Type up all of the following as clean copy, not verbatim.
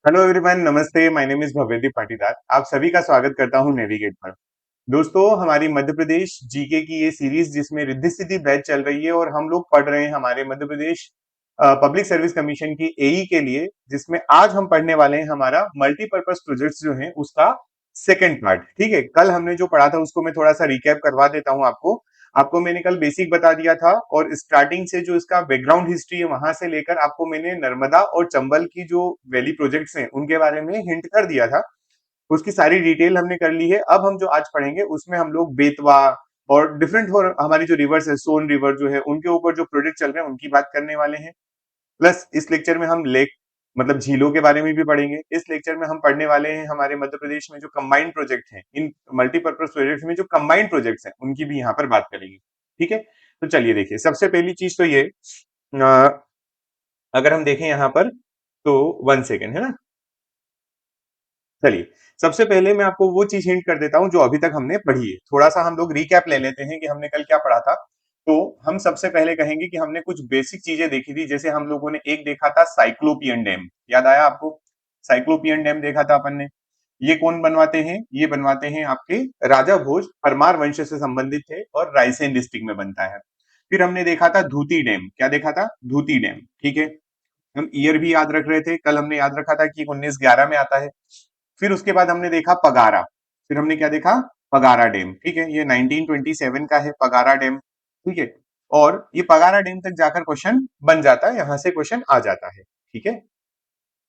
Hello everyone, नमस्ते। My name is Bhavyadeep Patidar. आप सभी का स्वागत करता हूं नेविगेट पर। दोस्तों, हमारी मध्य प्रदेश जीके की ये सीरीज जिसमें रिद्धि सिद्धि बैच चल रही है और हम लोग पढ़ रहे हैं हमारे Madhya Pradesh public service commission की एई के लिए, जिसमें आज हम पढ़ने वाले हैं हमारा मल्टीपर्पज प्रोजेक्ट्स जो है उसका सेकंड पार्ट। ठीक है, कल हमने जो पढ़ा था उसको मैं थोड़ा सा रिकैप करवा देता हूं आपको। आपको मैंने कल बेसिक बता दिया था और स्टार्टिंग से जो इसका बैकग्राउंड हिस्ट्री है वहां से लेकर आपको मैंने नर्मदा और चंबल की जो वैली प्रोजेक्ट्स हैं उनके बारे में हिंट कर दिया था। उसकी सारी डिटेल हमने कर ली है। अब हम जो आज पढ़ेंगे उसमें हम लोग बेतवा और डिफरेंट और हमारी जो रिवर्स है, सोन रिवर जो है, उनके ऊपर जो प्रोजेक्ट चल रहे हैं उनकी बात करने वाले हैं। प्लस इस लेक्चर में हम लेक मतलब झीलों के बारे में भी पढ़ेंगे। इस लेक्चर में हम पढ़ने वाले हैं हमारे मध्य प्रदेश में जो कंबाइंड प्रोजेक्ट हैं, इन मल्टीपर्पज प्रोजेक्ट्स में जो कंबाइंड प्रोजेक्ट्स हैं उनकी भी यहाँ पर बात करेंगे। ठीक है, तो चलिए देखिए, सबसे पहली चीज तो ये अगर हम देखें यहाँ पर तो 1 सेकेंड है ना। चलिए, सबसे पहले मैं आपको वो चीज हिंट कर देता हूं जो अभी तक हमने पढ़ी है। थोड़ा सा हम लोग रिकैप ले लेते हैं कि हमने कल क्या पढ़ा था। तो हम सबसे पहले कहेंगे कि हमने कुछ बेसिक चीजें देखी थी। जैसे हम लोगों ने एक देखा था साइक्लोपियन डैम, याद आया आपको? साइक्लोपियन डैम देखा था अपन ने। ये कौन बनवाते हैं? ये बनवाते हैं आपके राजा भोज, परमार वंश से संबंधित थे और रायसेन डिस्ट्रिक्ट में बनता है। फिर हमने देखा था धूती डैम। क्या देखा था? धूती डैम। ठीक है, हम ईयर भी याद रख रहे थे। कल हमने याद रखा था कि 1911 में आता है। फिर उसके बाद हमने देखा पगारा। फिर हमने क्या देखा? पगारा डैम। ठीक है, ये 1927 का है पगारा डैम। ठीक है, और ये पगारा डैम तक जाकर क्वेश्चन बन जाता है, यहां से क्वेश्चन आ जाता है। ठीक है,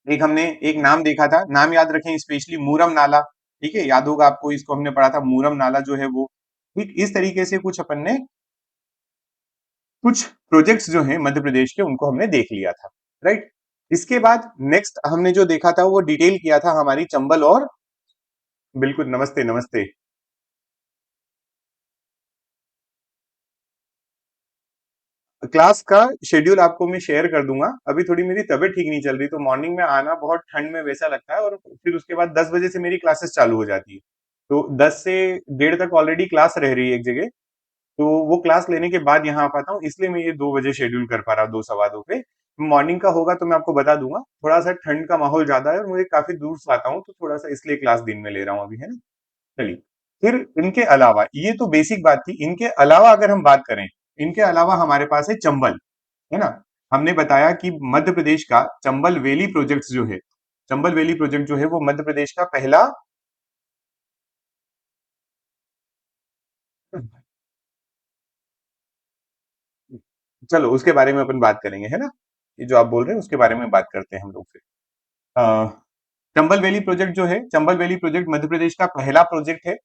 एक हमने एक नाम देखा था, नाम याद रखें, स्पेशली मूरम नाला। ठीक है, याद होगा आपको, इसको हमने पढ़ा था, मूरम नाला जो है वो। ठीक इस तरीके से कुछ अपन ने कुछ प्रोजेक्ट्स जो हैं मध्य प्रदेश के उनको हमने देख लिया था। राइट, इसके बाद नेक्स्ट हमने जो देखा था वो डिटेल किया था हमारी चंबल और बिल्कुल, नमस्ते नमस्ते। क्लास का शेड्यूल आपको मैं शेयर कर दूंगा। अभी थोड़ी मेरी तबीयत ठीक नहीं चल रही, तो मॉर्निंग में आना बहुत ठंड में वैसा लगता है, और फिर उसके बाद 10 बजे से मेरी क्लासेस चालू हो जाती है। तो 10 से 1:30 तक ऑलरेडी क्लास रह रही है एक जगह। तो वो क्लास लेने के बाद यहाँ आ पाता हूँ, इसलिए मैं ये 2 बजे शेड्यूल कर पा रहा हूँ, 2 सवा 2 पे। मॉर्निंग का होगा तो मैं आपको बता दूंगा। थोड़ा सा ठंड का माहौल ज्यादा है और मुझे काफी दूर से आता हूँ, तो थोड़ा सा इसलिए क्लास दिन में ले रहा हूँ अभी, है ना। चलिए, फिर इनके अलावा, ये तो बेसिक बात थी, इनके अलावा अगर हम बात करें, इनके अलावा हमारे पास है चंबल, है ना। हमने बताया कि मध्य प्रदेश का चंबल वैली प्रोजेक्ट जो है, चंबल वैली प्रोजेक्ट जो है वो मध्य प्रदेश का पहला, चलो उसके बारे में अपन बात करेंगे, है ना। ये जो आप बोल रहे हैं उसके बारे में बात करते हैं हम लोग फिर। अ, चंबल वैली प्रोजेक्ट जो है, चंबल वैली प्रोजेक्ट मध्य प्रदेश का पहला प्रोजेक्ट है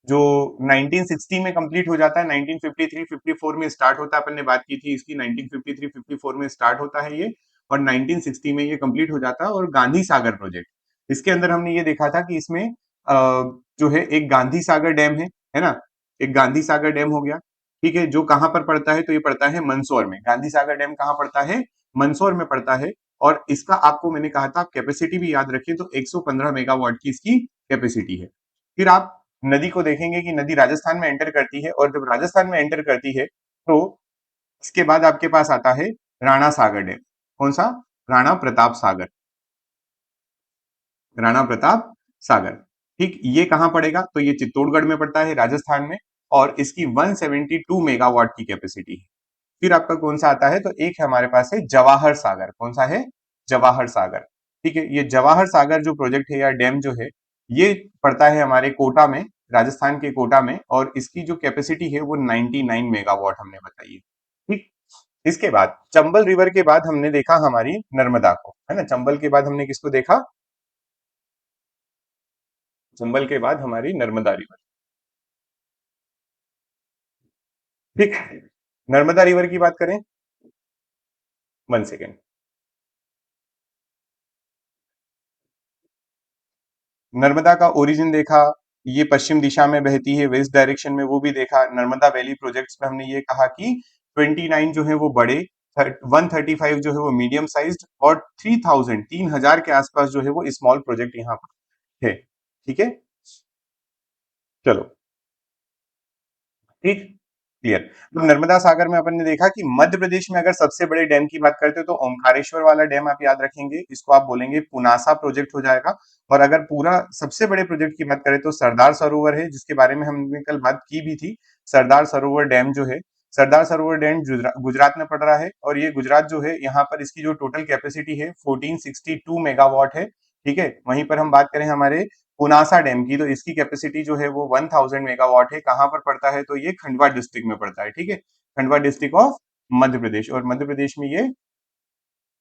जो 1960 में कंप्लीट हो जाता है। 1953-54 में स्टार्ट होता है, अपन ने बात की थी इसकी। 1953-54 में स्टार्ट होता है ये, और 1960 में ये कंप्लीट हो जाता है। और गांधी सागर प्रोजेक्ट, इसके अंदर हमने ये देखा था कि इसमें जो है एक गांधी सागर डैम है ना। एक गांधी सागर डैम हो गया। ठीक है, जो कहाँ पर पड़ता है? तो ये पड़ता है मंदसौर में। गांधी सागर डैम कहाँ पड़ता है? मंदसौर में पड़ता है। और इसका आपको मैंने कहा था, कैपेसिटी भी याद रखें, तो 115 मेगावाट की इसकी कैपेसिटी है। फिर आप नदी को देखेंगे कि नदी राजस्थान में एंटर करती है, और जब राजस्थान में एंटर करती है तो इसके बाद आपके पास आता है राणा सागर डैम। कौन सा? राणा प्रताप सागर। राणा प्रताप सागर। ठीक, ये कहां पड़ेगा? तो ये चित्तौड़गढ़ में पड़ता है, राजस्थान में। और इसकी 172 मेगावाट की कैपेसिटी है। फिर आपका कौन सा आता है? तो एक है हमारे पास है जवाहर सागर। कौन सा है? जवाहर सागर। ठीक है, ये जवाहर सागर जो प्रोजेक्ट है या डैम जो है, ये पड़ता है हमारे कोटा में, राजस्थान के कोटा में। और इसकी जो कैपेसिटी है वो 99 मेगावाट हमने बताई है। ठीक, इसके बाद चंबल रिवर के बाद हमने देखा हमारी नर्मदा को, है ना। चंबल के बाद हमने किसको देखा? चंबल के बाद हमारी नर्मदा रिवर। ठीक, नर्मदा रिवर की बात करें। 1 सेकेंड। नर्मदा का ओरिजिन देखा, ये पश्चिम दिशा में बहती है, वेस्ट डायरेक्शन में, वो भी देखा। नर्मदा वैली प्रोजेक्ट्स में हमने ये कहा कि 29 जो है वो बड़े, 135 जो है वो मीडियम साइज्ड, और 3000 के आसपास जो है वो स्मॉल प्रोजेक्ट यहाँ पर है। ठीक है, चलो। ठीक, क्लियर। तो नर्मदा सागर में अपन ने देखा कि मध्य प्रदेश में अगर सबसे बड़े डैम की बात करते हो तो ओमकारेश्वर वाला डैम आप याद रखेंगे, इसको आप बोलेंगे पुनासा प्रोजेक्ट हो जाएगा। और अगर पूरा सबसे बड़े प्रोजेक्ट की बात करें तो सरदार सरोवर है, जिसके बारे में हमने कल बात की भी थी। सरदार सरोवर डैम जो है, सरदार सरोवर डैम गुजरात में पड़ रहा है, और ये गुजरात जो है यहाँ पर इसकी जो टोटल कैपेसिटी है 1462 मेगावाट है। ठीक है, वहीं पर हम बात करें हमारे पुनासा डैम की, तो इसकी कैपेसिटी जो है वो 1000 मेगावाट है। कहाँ पर पड़ता है, तो ये खंडवा डिस्ट्रिक्ट में पड़ता है। ठीक है, खंडवा डिस्ट्रिक्ट ऑफ मध्य प्रदेश, और मध्य प्रदेश में ये,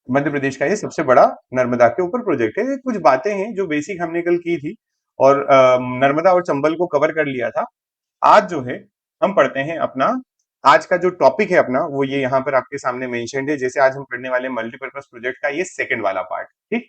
मध्य प्रदेश का ये सबसे बड़ा नर्मदा के ऊपर प्रोजेक्ट है। ये कुछ बातें हैं जो बेसिक हमने कल की थी, और नर्मदा और चंबल को कवर कर लिया था। आज जो है हम पढ़ते हैं अपना, आज का जो टॉपिक है अपना वो ये यहाँ पर आपके सामने मेंशन्ड है। जैसे आज हम पढ़ने वाले मल्टीपर्पज प्रोजेक्ट का ये सेकंड वाला पार्ट। ठीक,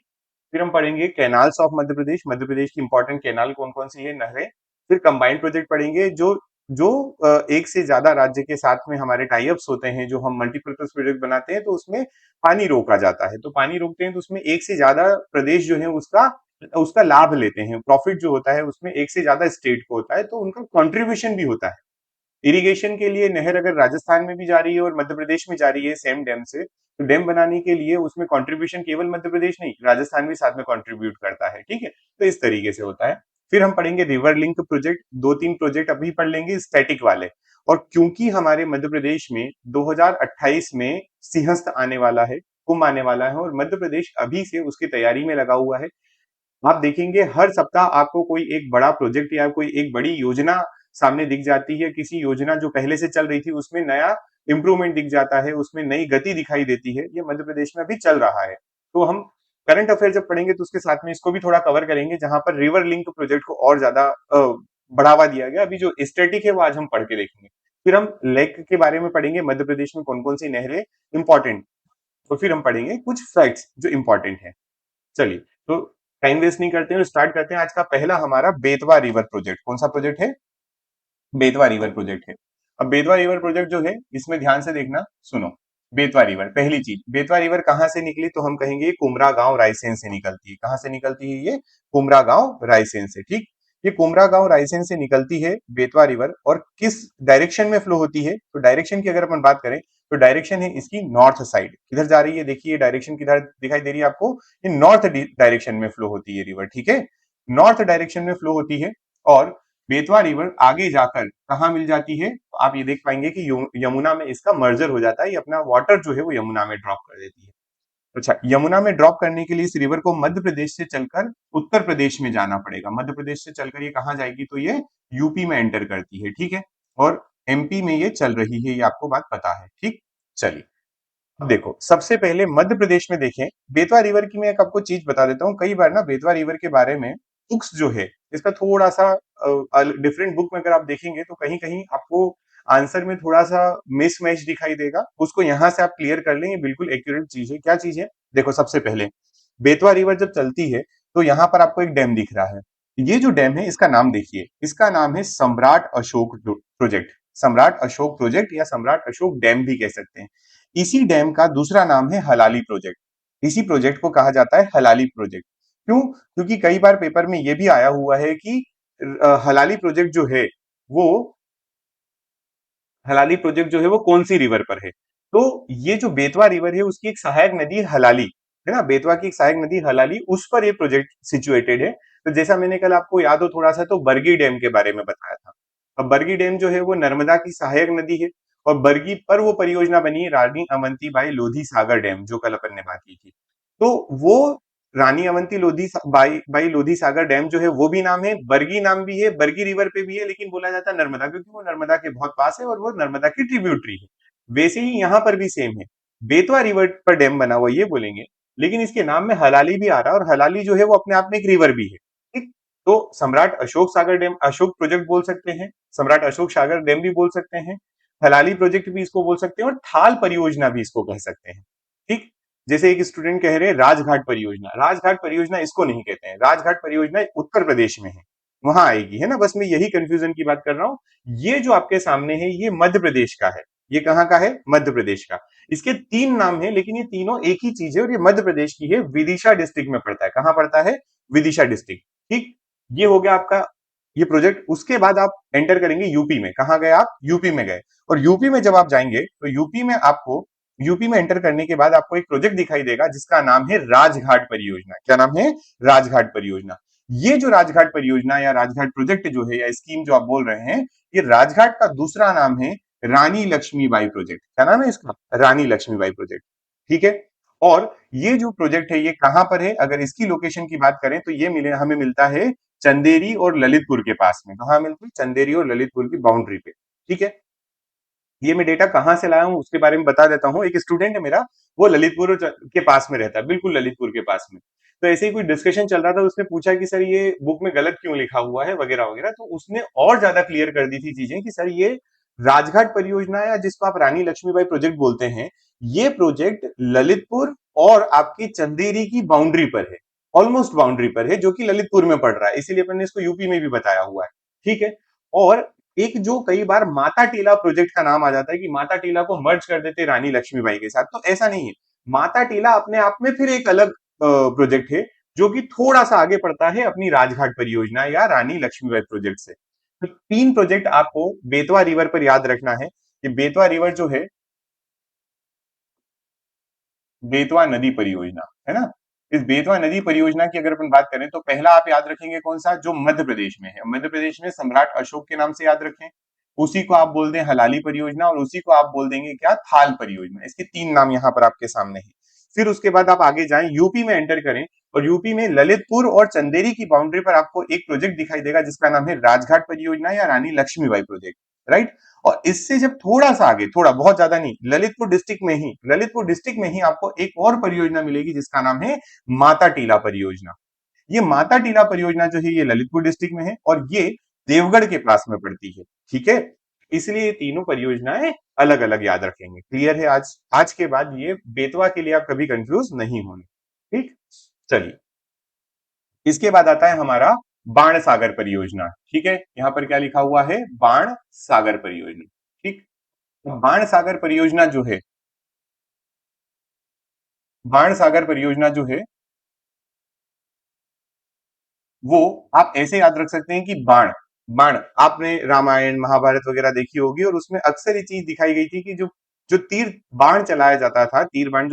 फिर हम पढ़ेंगे कैनाल्स ऑफ मध्य प्रदेश, मध्य प्रदेश की इंपॉर्टेंट कैनाल कौन कौन सी है, नहरें। फिर कंबाइंड प्रोजेक्ट पढ़ेंगे, जो जो एक से ज्यादा राज्य के साथ में हमारे टाइप्स होते हैं, जो हम मल्टीपर्पज प्रोजेक्ट बनाते हैं तो उसमें पानी रोका जाता है। तो पानी रोकते हैं तो उसमें एक से ज्यादा प्रदेश जो है उसका उसका लाभ लेते हैं। प्रॉफिट जो होता है उसमें एक से ज्यादा स्टेट को होता है, तो उनका कंट्रीब्यूशन भी होता है। इरिगेशन के लिए नहर अगर राजस्थान में भी जा रही है और मध्य प्रदेश में जा रही है सेम डैम से, तो डैम बनाने के लिए उसमें कंट्रीब्यूशन केवल मध्य प्रदेश नहीं, राजस्थान भी साथ में कंट्रीब्यूट करता है। ठीक है, तो इस तरीके से होता है। फिर हम पढ़ेंगे रिवर लिंक प्रोजेक्ट, दो तीन प्रोजेक्ट अभी पढ़ लेंगे स्टैटिक वाले। और क्योंकि हमारे मध्य प्रदेश में 2028 में सिंहस्थ आने वाला है, कुंभ आने वाला है, और मध्य प्रदेश अभी से उसकी तैयारी में लगा हुआ है। आप देखेंगे हर सप्ताह आपको कोई एक बड़ा प्रोजेक्ट या कोई एक बड़ी योजना सामने दिख जाती है। किसी योजना जो पहले से चल रही थी उसमें नया इंप्रूवमेंट दिख जाता है, उसमें नई गति दिखाई देती है। ये मध्य प्रदेश में अभी चल रहा है। तो हम करंट अफेयर जब पढ़ेंगे तो उसके साथ में इसको भी थोड़ा कवर करेंगे, जहां पर रिवर लिंक प्रोजेक्ट को और ज्यादा बढ़ावा दिया गया। अभी जो स्टैटिक है वो आज हम पढ़ के देखेंगे। फिर हम लेक के बारे में पढ़ेंगे, मध्य प्रदेश में कौन कौन सी नहरें इंपॉर्टेंट। तो फिर हम पढ़ेंगे कुछ फैक्ट्स जो इंपॉर्टेंट है। चलिए, तो टाइम वेस्ट नहीं करते हैं, स्टार्ट करते हैं। आज का पहला हमारा बेतवा रिवर प्रोजेक्ट। कौन सा प्रोजेक्ट है, बेतवा रिवर प्रोजेक्ट है। अब बेतवा रिवर प्रोजेक्ट जो है, इसमें ध्यान से देखना, सुनो। बेतवा रिवर, पहली चीज, बेतवा रिवर कहां से निकली, तो हम कहेंगे कुमरा गांव रायसेन से निकलती है। कहां से निकलती है ये, कुमरा गांव रायसेन से। ठीक, ये कुमरा गांव रायसेन से निकलती है बेतवा रिवर, और किस डायरेक्शन में फ्लो होती है, तो डायरेक्शन की अगर अपन बात करें तो डायरेक्शन है इसकी नॉर्थ साइड। किधर जा रही है, देखिए डायरेक्शन किधर दिखाई दे रही है आपको, ये नॉर्थ डायरेक्शन में फ्लो होती है रिवर। ठीक है, नॉर्थ डायरेक्शन में फ्लो होती है। और बेतवा रिवर आगे जाकर कहाँ मिल जाती है, तो आप ये देख पाएंगे कि यमुना में इसका मर्जर हो जाता है। ये अपना वाटर जो है वो यमुना में ड्रॉप कर देती है। अच्छा, यमुना में ड्रॉप करने के लिए इस रिवर को मध्य प्रदेश से चलकर उत्तर प्रदेश में जाना पड़ेगा। मध्य प्रदेश से चलकर ये कहाँ जाएगी, तो ये यूपी में एंटर करती है। ठीक है, और एमपी में ये चल रही है, ये आपको बात पता है। ठीक, चलिए अब देखो, सबसे पहले मध्य प्रदेश में देखें बेतवा रिवर की। मैं एक आपको चीज बता देता हूँ, कई बार ना बेतवा रिवर के बारे में बुक्स जो है इसका थोड़ा सा डिफरेंट बुक में अगर आप देखेंगे तो कहीं कहीं आपको आंसर में थोड़ा सा मिसमैच दिखाई देगा। उसको यहाँ से आप क्लियर कर लें, ये बिल्कुल एक्यूरेट चीज है। क्या चीज है, देखो सबसे पहले बेतवा रिवर जब चलती है तो यहाँ पर आपको एक डैम दिख रहा है। ये जो डैम है इसका नाम देखिए, इसका नाम है सम्राट अशोक प्रोजेक्ट। सम्राट अशोक प्रोजेक्ट या सम्राट अशोक डैम भी कह सकते हैं। इसी डैम का दूसरा नाम है हलाली प्रोजेक्ट। इसी प्रोजेक्ट को कहा जाता है हलाली प्रोजेक्ट। क्यों, क्योंकि कई बार पेपर में यह भी आया हुआ है कि हलाली प्रोजेक्ट जो है वो, हलाली प्रोजेक्ट जो है वो कौन सी रिवर पर है, तो ये जो बेतवा रिवर है उसकी एक सहायक नदी है हलाली, है ना। बेतवा की एक सहायक नदी हलाली, उस पर ये प्रोजेक्ट सिचुएटेड है। तो जैसा मैंने कल आपको याद हो थोड़ा सा, तो बरगी डैम के बारे में बताया था। अब बरगी डैम जो है वो नर्मदा की सहायक नदी है, और बरगी पर वो परियोजना बनी है रानी अवंती बाई लोधी सागर डैम, जो कल अपन ने बात की थी। तो वो रानी अवंती लोधी बाई लोधी सागर डैम जो है वो भी नाम है, बरगी नाम भी है, बरगी रिवर पे भी है, लेकिन बोला जाता है नर्मदा, क्योंकि वो नर्मदा के बहुत पास है और वो नर्मदा की ट्रिब्यूटरी है। वैसे ही यहाँ पर भी सेम है, बेतवा रिवर पर डैम बना हुआ ये बोलेंगे, लेकिन इसके नाम में हलाली भी आ रहा है, और हलाली जो है वो अपने आप में एक रिवर भी है। ठीक, तो सम्राट अशोक सागर डैम, अशोक प्रोजेक्ट बोल सकते हैं, सम्राट अशोक सागर डैम भी बोल सकते हैं, हलाली प्रोजेक्ट भी इसको बोल सकते हैं, और थाल परियोजना भी इसको कह सकते हैं। ठीक, जैसे एक स्टूडेंट कह रहे हैं राजघाट परियोजना, राजघाट परियोजना इसको नहीं कहते हैं, राजघाट परियोजना उत्तर प्रदेश में है, वहां आएगी, है ना। बस मैं यही कंफ्यूजन की बात कर रहा हूं। ये जो आपके सामने है ये मध्य प्रदेश का है। ये कहाँ का है, मध्य प्रदेश का। इसके तीन नाम है लेकिन ये तीनों एक ही चीज है, और ये मध्य प्रदेश की है, विदिशा डिस्ट्रिक्ट में पड़ता है। कहाँ पड़ता है, विदिशा डिस्ट्रिक्ट। ठीक, ये हो गया आपका ये प्रोजेक्ट, उसके बाद आप एंटर करेंगे यूपी में। कहाँ गए आप? यूपी में गए। और यूपी में जब आप जाएंगे तो यूपी में एंटर करने के बाद आपको एक प्रोजेक्ट दिखाई देगा जिसका नाम है राजघाट परियोजना। क्या नाम है? राजघाट परियोजना। ये जो राजघाट परियोजना या राजघाट प्रोजेक्ट जो है या स्कीम जो आप बोल रहे हैं, ये राजघाट का दूसरा नाम है रानी लक्ष्मीबाई प्रोजेक्ट। क्या नाम है इसका? रानी लक्ष्मीबाई प्रोजेक्ट। ठीक है। और ये जो प्रोजेक्ट है ये कहां पर है? अगर इसकी लोकेशन की बात करें तो ये हमें मिलता है चंदेरी और ललितपुर के पास में। कहा मिलती है? चंदेरी और ललितपुर की बाउंड्री पे। ठीक है। ये मैं डेटा कहां से लाया हूं उसके बारे में बता देता हूं। एक स्टूडेंट है मेरा, वो ललितपुर के पास में रहता है, बिल्कुल ललितपुर के पास में। तो ऐसे ही कोई डिस्कशन चल रहा था, उसने पूछा कि सर ये बुक में गलत क्यों लिखा हुआ है वगैरह वगैरह। तो उसने और ज्यादा क्लियर कर दी थी चीजें कि सर ये राजघाट परियोजना या जिसको आप रानी लक्ष्मीबाई प्रोजेक्ट बोलते हैं, ये प्रोजेक्ट ललितपुर और आपकी चंदेरी की बाउंड्री पर है, ऑलमोस्ट बाउंड्री पर है, जो कि ललितपुर में पड़ रहा है, इसीलिए अपन ने इसको यूपी में भी बताया हुआ है। ठीक है। और एक जो कई बार माता टीला प्रोजेक्ट का नाम आ जाता है कि माता टीला को मर्ज कर देते रानी लक्ष्मीबाई के साथ, तो ऐसा नहीं है। माता टीला अपने आप में फिर एक अलग प्रोजेक्ट है जो कि थोड़ा सा आगे पड़ता है अपनी राजघाट परियोजना या रानी लक्ष्मीबाई प्रोजेक्ट से। तो तीन प्रोजेक्ट आपको बेतवा रिवर पर याद रखना है कि बेतवा रिवर जो है, बेतवा नदी परियोजना है ना। इस बेतवा नदी परियोजना की अगर अपन बात करें तो पहला आप याद रखेंगे कौन सा? जो मध्य प्रदेश में है, मध्य प्रदेश में सम्राट अशोक के नाम से याद रखें। उसी को आप बोल दें हलाली परियोजना और उसी को आप बोल देंगे क्या? थाल परियोजना। इसके तीन नाम यहाँ पर आपके सामने हैं। फिर उसके बाद आप आगे जाएं, यूपी में एंटर करें और यूपी में ललितपुर और चंदेरी की बाउंड्री पर आपको एक प्रोजेक्ट दिखाई देगा जिसका नाम है राजघाट परियोजना या रानी लक्ष्मीबाई प्रोजेक्ट। राइट। और इससे जब थोड़ा सा आगे, थोड़ा बहुत ज्यादा नहीं, ललितपुर डिस्ट्रिक्ट में ही आपको एक और परियोजना मिलेगी जिसका नाम है माता टीला परियोजना। ये माता टीला परियोजना जो है ये ललितपुर डिस्ट्रिक्ट में है और ये देवगढ़ के पास में पड़ती है। ठीक है। इसलिए ये तीनों परियोजनाएं अलग अलग याद रखेंगे। क्लियर है? आज आज के बाद ये बेतवा के लिए आप कभी कंफ्यूज नहीं होंगे। ठीक। चलिए, इसके बाद आता है हमारा बाण सागर परियोजना। ठीक है। यहां पर क्या लिखा हुआ है? बाण सागर परियोजना। ठीक। तो बाण सागर परियोजना जो है, बाण सागर परियोजना जो है वो आप ऐसे याद रख सकते हैं कि बाण, बाण आपने रामायण महाभारत वगैरह देखी होगी और उसमें अक्सर ये चीज दिखाई गई थी कि जो जो तीर बाण चलाया जाता था, तीर बाण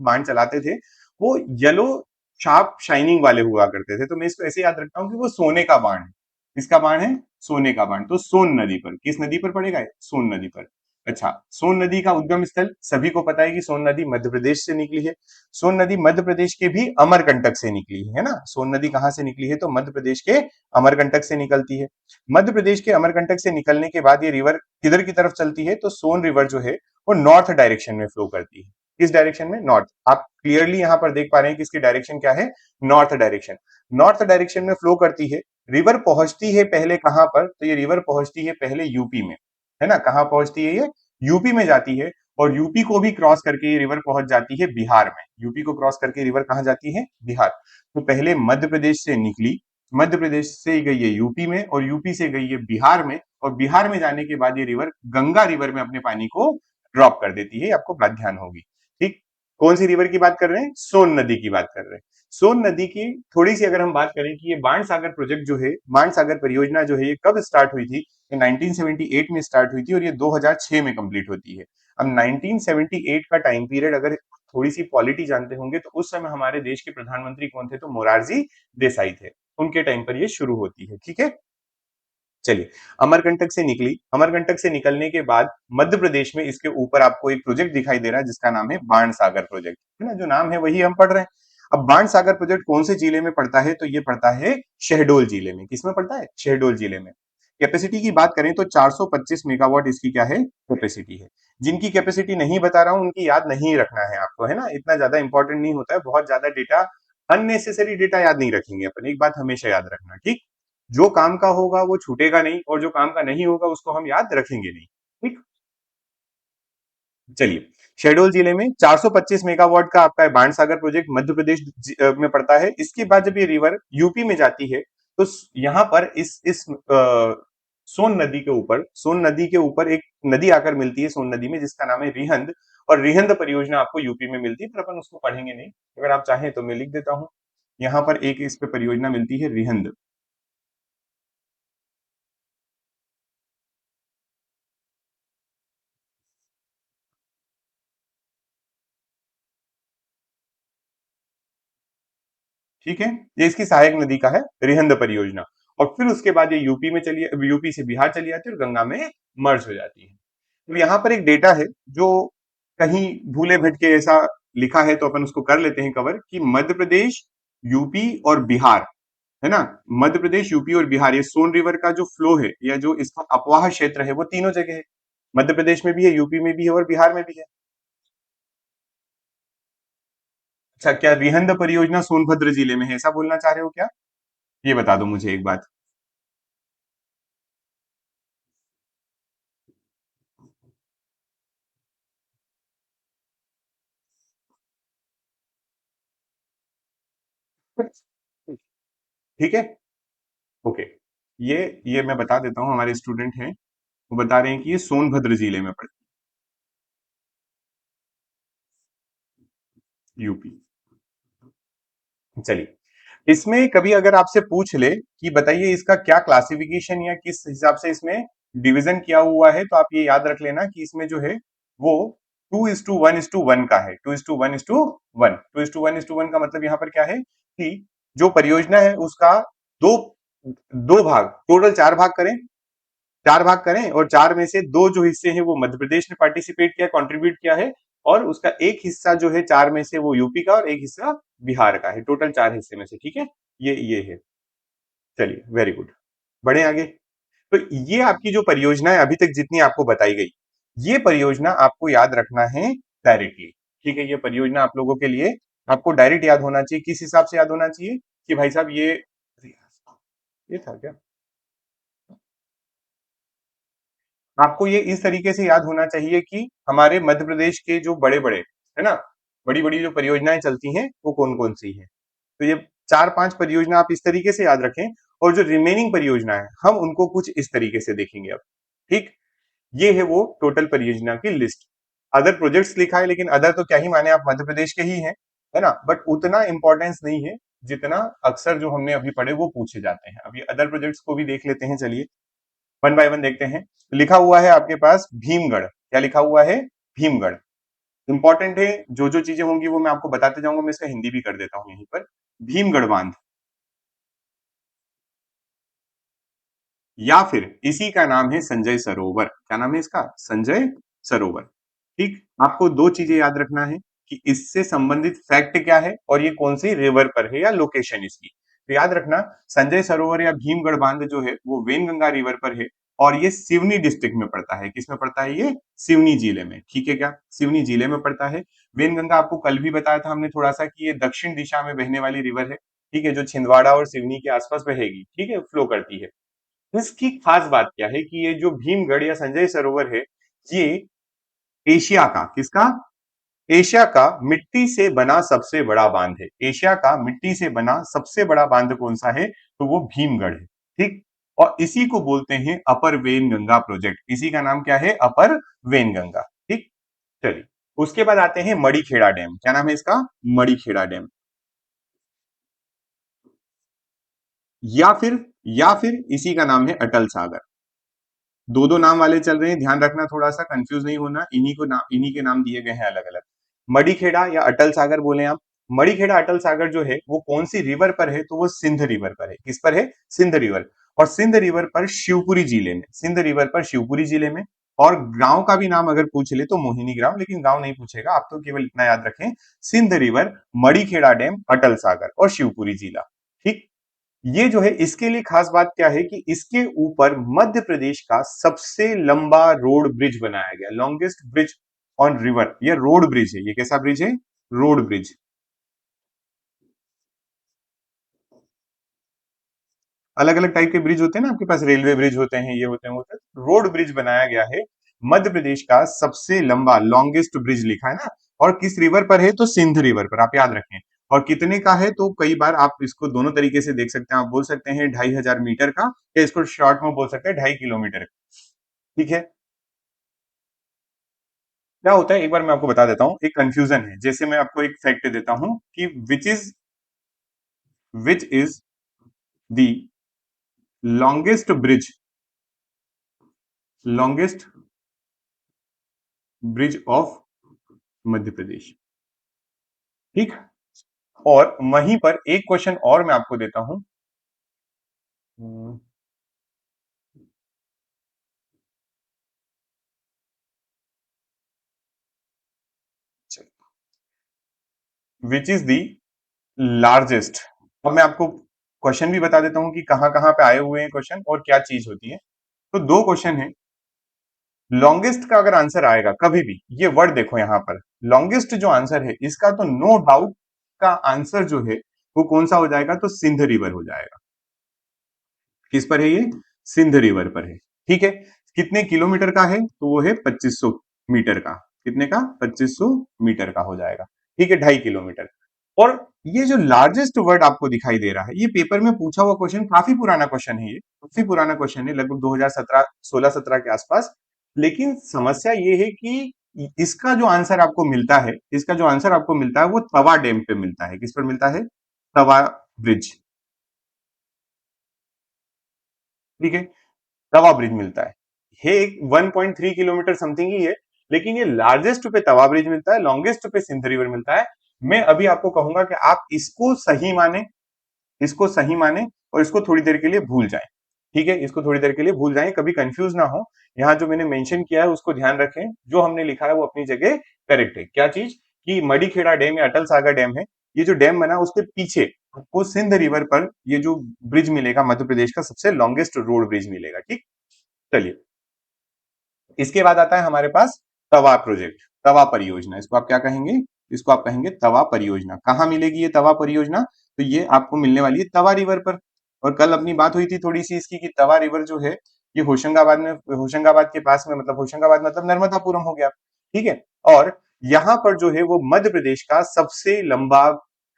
बाण चलाते थे, वो येलो शार्प शाइनिंग वाले हुआ करते थे। तो मैं इसको ऐसे याद रखता हूँ कि वो सोने का बाण है। किसका बाण है? सोने का बाण। तो सोन नदी पर, किस नदी पर पड़ेगा? सोन नदी पर। अच्छा, सोन नदी का उद्गम स्थल सभी को पता है कि सोन नदी मध्य प्रदेश से निकली है। सोन नदी मध्य प्रदेश के भी अमरकंटक से निकली है ना। सोन नदी कहां से निकली है? तो मध्य प्रदेश के अमरकंटक से निकलती है। मध्य प्रदेश के अमरकंटक से निकलने के बाद ये रिवर किधर की तरफ चलती है? तो सोन रिवर जो है वो नॉर्थ डायरेक्शन में फ्लो करती है। किस डायरेक्शन में? नॉर्थ। आप क्लियरली यहां पर देख पा रहे हैं कि इसकी डायरेक्शन क्या है? North direction. नॉर्थ डायरेक्शन में फ्लो करती है। रिवर पहुंचती है पहले कहां पर? तो ये रिवर पहुंचती है पहले यूपी में, है ना। कहां पहुंचती है ये? यूपी में जाती है। और यूपी को भी क्रॉस करके ये रिवर पहुंच जाती है बिहार में। यूपी को क्रॉस करके रिवर कहां जाती है? बिहार। तो पहले मध्य प्रदेश से निकली, मध्य प्रदेश से गई है यूपी में और यूपी से गई है बिहार में और बिहार में जाने के बाद ये रिवर गंगा रिवर में अपने पानी को ड्रॉप कर देती है। आपको बात ध्यान होगी। ठीक। कौन सी रिवर की बात कर रहे हैं? सोन नदी की बात कर रहे हैं। सोन नदी की थोड़ी सी अगर हम बात करें कि ये बाण सागर प्रोजेक्ट जो है, बाण सागर परियोजना जो है, ये कब स्टार्ट हुई थी? ये 1978 में स्टार्ट हुई थी और ये 2006 में कंप्लीट होती है। अब 1978 का टाइम पीरियड अगर थोड़ी सी पॉलिटी जानते होंगे तो उस समय हमारे देश के प्रधानमंत्री कौन थे? तो मोरारजी देसाई थे। उनके टाइम पर ये शुरू होती है। ठीक है। चलिए, अमरकंटक से निकली, अमरकंटक से निकलने के बाद मध्य प्रदेश में इसके ऊपर आपको एक प्रोजेक्ट दिखाई दे रहा है जिसका नाम है बाण सागर प्रोजेक्ट, है ना। जो नाम है वही हम पढ़ रहे हैं। अब बाण सागर प्रोजेक्ट कौन से जिले में पड़ता है? तो ये पड़ता है शहडोल जिले में। किसमें पड़ता है? शहडोल जिले में। कैपेसिटी की बात करें तो 425 मेगावाट इसकी क्या है? कैपेसिटी है। जिनकी कैपेसिटी नहीं बता रहा हूं उनकी याद नहीं रखना है आपको, है ना। इतना ज्यादा इंपॉर्टेंट नहीं होता है, बहुत ज्यादा डेटा, अननेसेसरी डेटा याद नहीं रखेंगे अपन। एक बात हमेशा याद रखना, ठीक। जो काम का होगा वो छूटेगा नहीं और जो काम का नहीं होगा उसको हम याद रखेंगे नहीं। ठीक। चलिए, शहडोल जिले में 425 मेगावाट का आपका बाण सागर प्रोजेक्ट मध्य प्रदेश में पड़ता है। इसके बाद जब ये रिवर यूपी में जाती है तो यहाँ पर इस सोन नदी के ऊपर, सोन नदी के ऊपर एक नदी आकर मिलती है सोन नदी में जिसका नाम है रिहंद। और रिहंद परियोजना आपको यूपी में मिलती है पर अपन उसको पढ़ेंगे नहीं। अगर आप चाहें तो मैं लिख देता हूं। यहाँ पर एक इस पे परियोजना मिलती है रिहंद। ठीक है, ये इसकी सहायक नदी का है रिहंद परियोजना। और फिर उसके बाद ये यूपी में चली, यूपी से बिहार चली जाती है और गंगा में मर्ज हो जाती है। तो यहाँ पर एक डेटा है जो कहीं भूले भटके ऐसा लिखा है, तो अपन उसको कर लेते हैं कवर, कि मध्य प्रदेश, यूपी और बिहार, है ना, मध्य प्रदेश, यूपी और बिहार, ये सोन रिवर का जो फ्लो है या जो इसका अपवाह क्षेत्र है वो तीनों जगह है। मध्य प्रदेश में भी है, यूपी में भी है और बिहार में भी है। अच्छा, क्या रिहंद परियोजना सोनभद्र जिले में है, ऐसा बोलना चाह रहे हो क्या? ये बता दो मुझे एक बात। ठीक है, ओके। ये मैं बता देता हूँ, हमारे स्टूडेंट हैं वो बता रहे हैं कि ये सोनभद्र जिले में पड़ता है, यूपी। चलिए, इसमें कभी अगर आपसे पूछ ले कि बताइए इसका क्या क्लासिफिकेशन या किस हिसाब से इसमें डिवीजन किया हुआ है, तो आप ये याद रख लेना कि इसमें जो है वो 2:1:1 का है। 2:1:1, 2:1:1 का मतलब यहाँ पर क्या है कि जो परियोजना है उसका दो दो भाग, टोटल चार भाग करें और चार में से दो जो हिस्से हैं वो मध्य प्रदेश ने पार्टिसिपेट किया, कंट्रीब्यूट किया है, और उसका एक हिस्सा जो है चार में से वो यूपी का और एक हिस्सा बिहार का है, टोटल चार हिस्से में से। ठीक है, ये है। चलिए, वेरी गुड, बढ़े आगे। तो ये आपकी जो परियोजना है अभी तक जितनी आपको बताई गई, ये परियोजना आपको याद रखना है डायरेक्टली। ठीक है, ये परियोजना आप लोगों के लिए आपको डायरेक्ट याद होना चाहिए। किस हिसाब से याद होना चाहिए कि भाई साहब ये था क्या, आपको ये इस तरीके से याद होना चाहिए कि हमारे मध्य प्रदेश के जो बड़े बड़े, है ना, बड़ी बड़ी जो परियोजनाएं चलती हैं वो कौन कौन सी हैं। तो ये चार पांच परियोजना आप इस तरीके से याद रखें, और जो रिमेनिंग परियोजना है हम उनको कुछ इस तरीके से देखेंगे अब। ठीक, ये है वो टोटल परियोजना की लिस्ट। अदर प्रोजेक्ट्स लिखा है, लेकिन अदर तो क्या ही माने, आप मध्य प्रदेश के ही हैं, है ना, बट उतना इंपॉर्टेंस नहीं है जितना अक्सर जो हमने अभी पढ़े वो पूछे जाते हैं। अभी अदर प्रोजेक्ट्स को भी देख लेते हैं, चलिए वन बाय वन देखते हैं। लिखा हुआ है आपके पास भीमगढ़, क्या लिखा हुआ है? भीमगढ़। इंपॉर्टेंट है, जो जो चीजें होंगी वो मैं आपको बताते जाऊंगा, मैं इसका हिंदी भी कर देता हूं यहीं पर। भीमगढ़ बांध, या फिर इसी का नाम है संजय सरोवर। क्या नाम है इसका? संजय सरोवर। ठीक, आपको दो चीजें याद रखना है कि इससे संबंधित फैक्ट क्या है और ये कौन सी रिवर पर है या लोकेशन इसकी। तो याद रखना, संजय सरोवर या भीमगढ़ बांध जो है वो वेनगंगा रिवर पर है, और ये सिवनी डिस्ट्रिक्ट में पड़ता है। किसमें पड़ता है ये? सिवनी जिले में। ठीक है, क्या सिवनी जिले में पड़ता है? वेनगंगा आपको कल भी बताया था हमने थोड़ा सा कि ये दक्षिण दिशा में बहने वाली रिवर है। ठीक है, जो छिंदवाड़ा और सिवनी के आसपास बहेगी, ठीक है, फ्लो करती है। इसकी खास बात क्या है कि ये जो भीमगढ़ या संजय सरोवर है, ये एशिया का, किसका? एशिया का मिट्टी से बना सबसे बड़ा बांध है। एशिया का मिट्टी से बना सबसे बड़ा बांध कौन सा है? तो वो भीमगढ़ है। ठीक, और इसी को बोलते हैं अपर वेनगंगा प्रोजेक्ट। इसी का नाम क्या है? अपर वेनगंगा। ठीक, चलिए उसके बाद आते हैं मड़ीखेड़ा डैम। क्या नाम है इसका? मड़ीखेड़ा डैम। या फिर या फिर इसी का नाम है अटल सागर। दो दो नाम वाले चल रहे हैं, ध्यान रखना, थोड़ा सा कंफ्यूज नहीं होना, इन्हीं के नाम दिए गए हैं अलग अलग। मड़ीखेड़ा या अटल सागर बोले आप। मड़ीखेड़ा अटल सागर जो है वो कौन सी रिवर पर है? तो वो सिंध रिवर पर है। किस पर है? सिंध रिवर। और सिंध रिवर पर शिवपुरी जिले में, सिंध रिवर पर शिवपुरी जिले में। और गांव का भी नाम अगर पूछ ले तो मोहिनी ग्राम, लेकिन गांव नहीं पूछेगा, आप तो केवल इतना याद रखें, सिंध रिवर, मड़ीखेड़ा डैम, अटल सागर और शिवपुरी जिला। ठीक, ये जो है इसके लिए खास बात क्या है कि इसके ऊपर मध्य प्रदेश का सबसे लंबा रोड ब्रिज बनाया गया, लॉन्गेस्ट ब्रिज ऑन रिवर। ये रोड ब्रिज है, ये कैसा ब्रिज है? Road bridge. अलग अलग टाइप के ब्रिज होते हैं ना आपके पास, रेलवे ब्रिज होते हैं, ये होते हैं, होते हैं, रोड ब्रिज बनाया गया है। मध्य प्रदेश का सबसे लंबा, लॉन्गेस्ट ब्रिज लिखा है ना, और किस रिवर पर है? तो सिंध रिवर पर, आप याद रखें। और कितने का है? तो कई बार आप इसको दोनों तरीके से देख सकते हैं, आप बोल सकते हैं 2500 मीटर का, या इसको शॉर्ट में बोल सकते हैं 2.5 किलोमीटर। ठीक है, क्या होता है एक बार मैं आपको बता देता हूँ, एक कंफ्यूजन है। जैसे मैं आपको एक फैक्ट देता हूं कि which is the longest longest bridge of Madhya Pradesh. ठीक, और वहीं पर एक क्वेश्चन और मैं आपको देता हूं। Which is the largest. अब मैं आपको क्वेश्चन भी बता देता हूं कि कहां कहां पे आए हुए हैं क्वेश्चन और क्या चीज होती है। तो दो क्वेश्चन है। लॉन्गेस्ट का अगर आंसर आएगा कभी भी, ये वर्ड देखो यहां पर, लॉन्गेस्ट जो आंसर है इसका, तो नो डाउट का आंसर जो है वो कौन सा हो जाएगा, तो सिंध रिवर हो जाएगा। किस पर है ये? सिंध रिवर पर है। ठीक है। कितने किलोमीटर का है, तो वो है 2500 मीटर का। कितने का? 2500 मीटर का हो जाएगा। ठीक है, 2.5 किलोमीटर। और ये जो लार्जेस्ट वर्ड आपको दिखाई दे रहा है, ये पेपर में पूछा हुआ क्वेश्चन, काफी पुराना क्वेश्चन है, ये काफी पुराना क्वेश्चन है, लगभग 2017 16-17 के आसपास। लेकिन समस्या ये है कि इसका जो आंसर आपको मिलता है, इसका जो आंसर आपको मिलता है वो तवा डैम पे मिलता है। किस पर मिलता है? तवा ब्रिज। ठीक है, तवा ब्रिज मिलता है। ये 1.3 किलोमीटर समथिंग ही है, लेकिन ये लार्जेस्ट पे तवा ब्रिज मिलता है, लॉन्गेस्ट पे सिंध रिवर मिलता है। मैं अभी आपको कहूंगा कि आप इसको सही माने, इसको सही माने, और इसको थोड़ी देर के लिए भूल जाएं। ठीक है, इसको थोड़ी देर के लिए भूल जाएं, कभी कंफ्यूज ना हो। यहाँ जो मैंने मेंशन किया है उसको ध्यान रखें, जो हमने लिखा है वो अपनी जगह करेक्ट है। क्या चीज? कि मडीखेड़ा डैम या अटल सागर डैम है, ये जो डैम बना उसके पीछे आपको सिंध रिवर पर ये जो ब्रिज मिलेगा, मध्य प्रदेश का सबसे लॉन्गेस्ट रोड ब्रिज मिलेगा। ठीक। चलिए, इसके बाद आता है हमारे पास तवा प्रोजेक्ट, तवा परियोजना। इसको आप क्या कहेंगे? इसको आप कहेंगे तवा परियोजना। कहाँ मिलेगी ये तवा परियोजना? तो ये आपको मिलने वाली है तवा रिवर पर। और कल अपनी बात हुई थी थोड़ी सी इसकी, कि तवा रिवर जो है ये होशंगाबाद में, होशंगाबाद के पास में, मतलब होशंगाबाद मतलब नर्मदापुरम हो गया। ठीक है। और यहाँ पर जो है वो मध्य प्रदेश का सबसे लंबा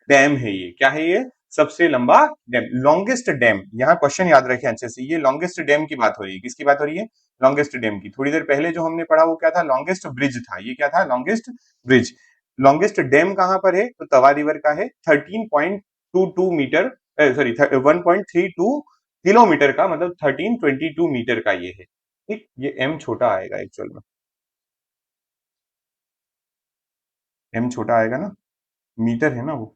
डैम है। ये क्या है? ये सबसे लंबा डैम, लॉन्गेस्ट डैम। यहाँ क्वेश्चन याद रखें अच्छे से, ये लॉन्गेस्ट डैम की बात हो रही है। किसकी बात हो रही है? लॉन्गेस्ट डैम की। थोड़ी देर पहले जो हमने पढ़ा वो क्या था? लॉन्गेस्ट ब्रिज था। ये क्या था? Longest bridge. लॉन्गेस्ट डैम कहां पर है? तो तवा रिवर का है। 13.22 मीटर, सॉरी 1.32 किलोमीटर का, मतलब 1322 मीटर का ये है। ठीक, ये एम छोटा आएगा एक्चुअल में, एम छोटा आएगा ना, मीटर है ना वो।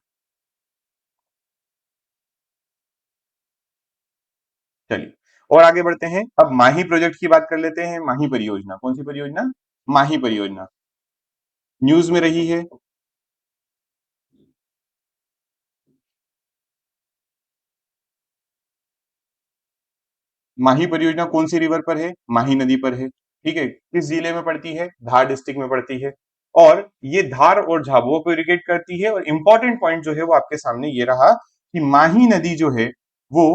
चलिए, और आगे बढ़ते हैं। अब माही प्रोजेक्ट की बात कर लेते हैं। माही परियोजना, कौन सी परियोजना? माही परियोजना न्यूज में रही है। माही परियोजना कौन सी रिवर पर है? माही नदी पर है। ठीक है, किस जिले में पड़ती है? धार डिस्ट्रिक्ट में पड़ती है। और ये धार और झाबुआ को इरिगेट करती है। और इंपॉर्टेंट पॉइंट जो है वो आपके सामने ये रहा कि माही नदी जो है वो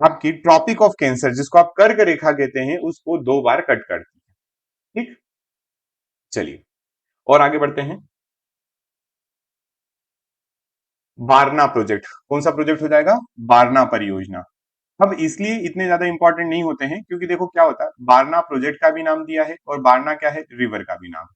आपकी ट्रॉपिक ऑफ कैंसर, जिसको आप कर्क रेखा कहते हैं, उसको 2 बार कट करती है। ठीक। चलिए, और आगे बढ़ते हैं। बारना प्रोजेक्ट, कौन सा प्रोजेक्ट हो जाएगा? बारना परियोजना। अब इसलिए इतने ज्यादा इंपॉर्टेंट नहीं होते हैं, क्योंकि देखो क्या होता है, बारना प्रोजेक्ट का भी नाम दिया है और बारना क्या है? रिवर का भी नाम,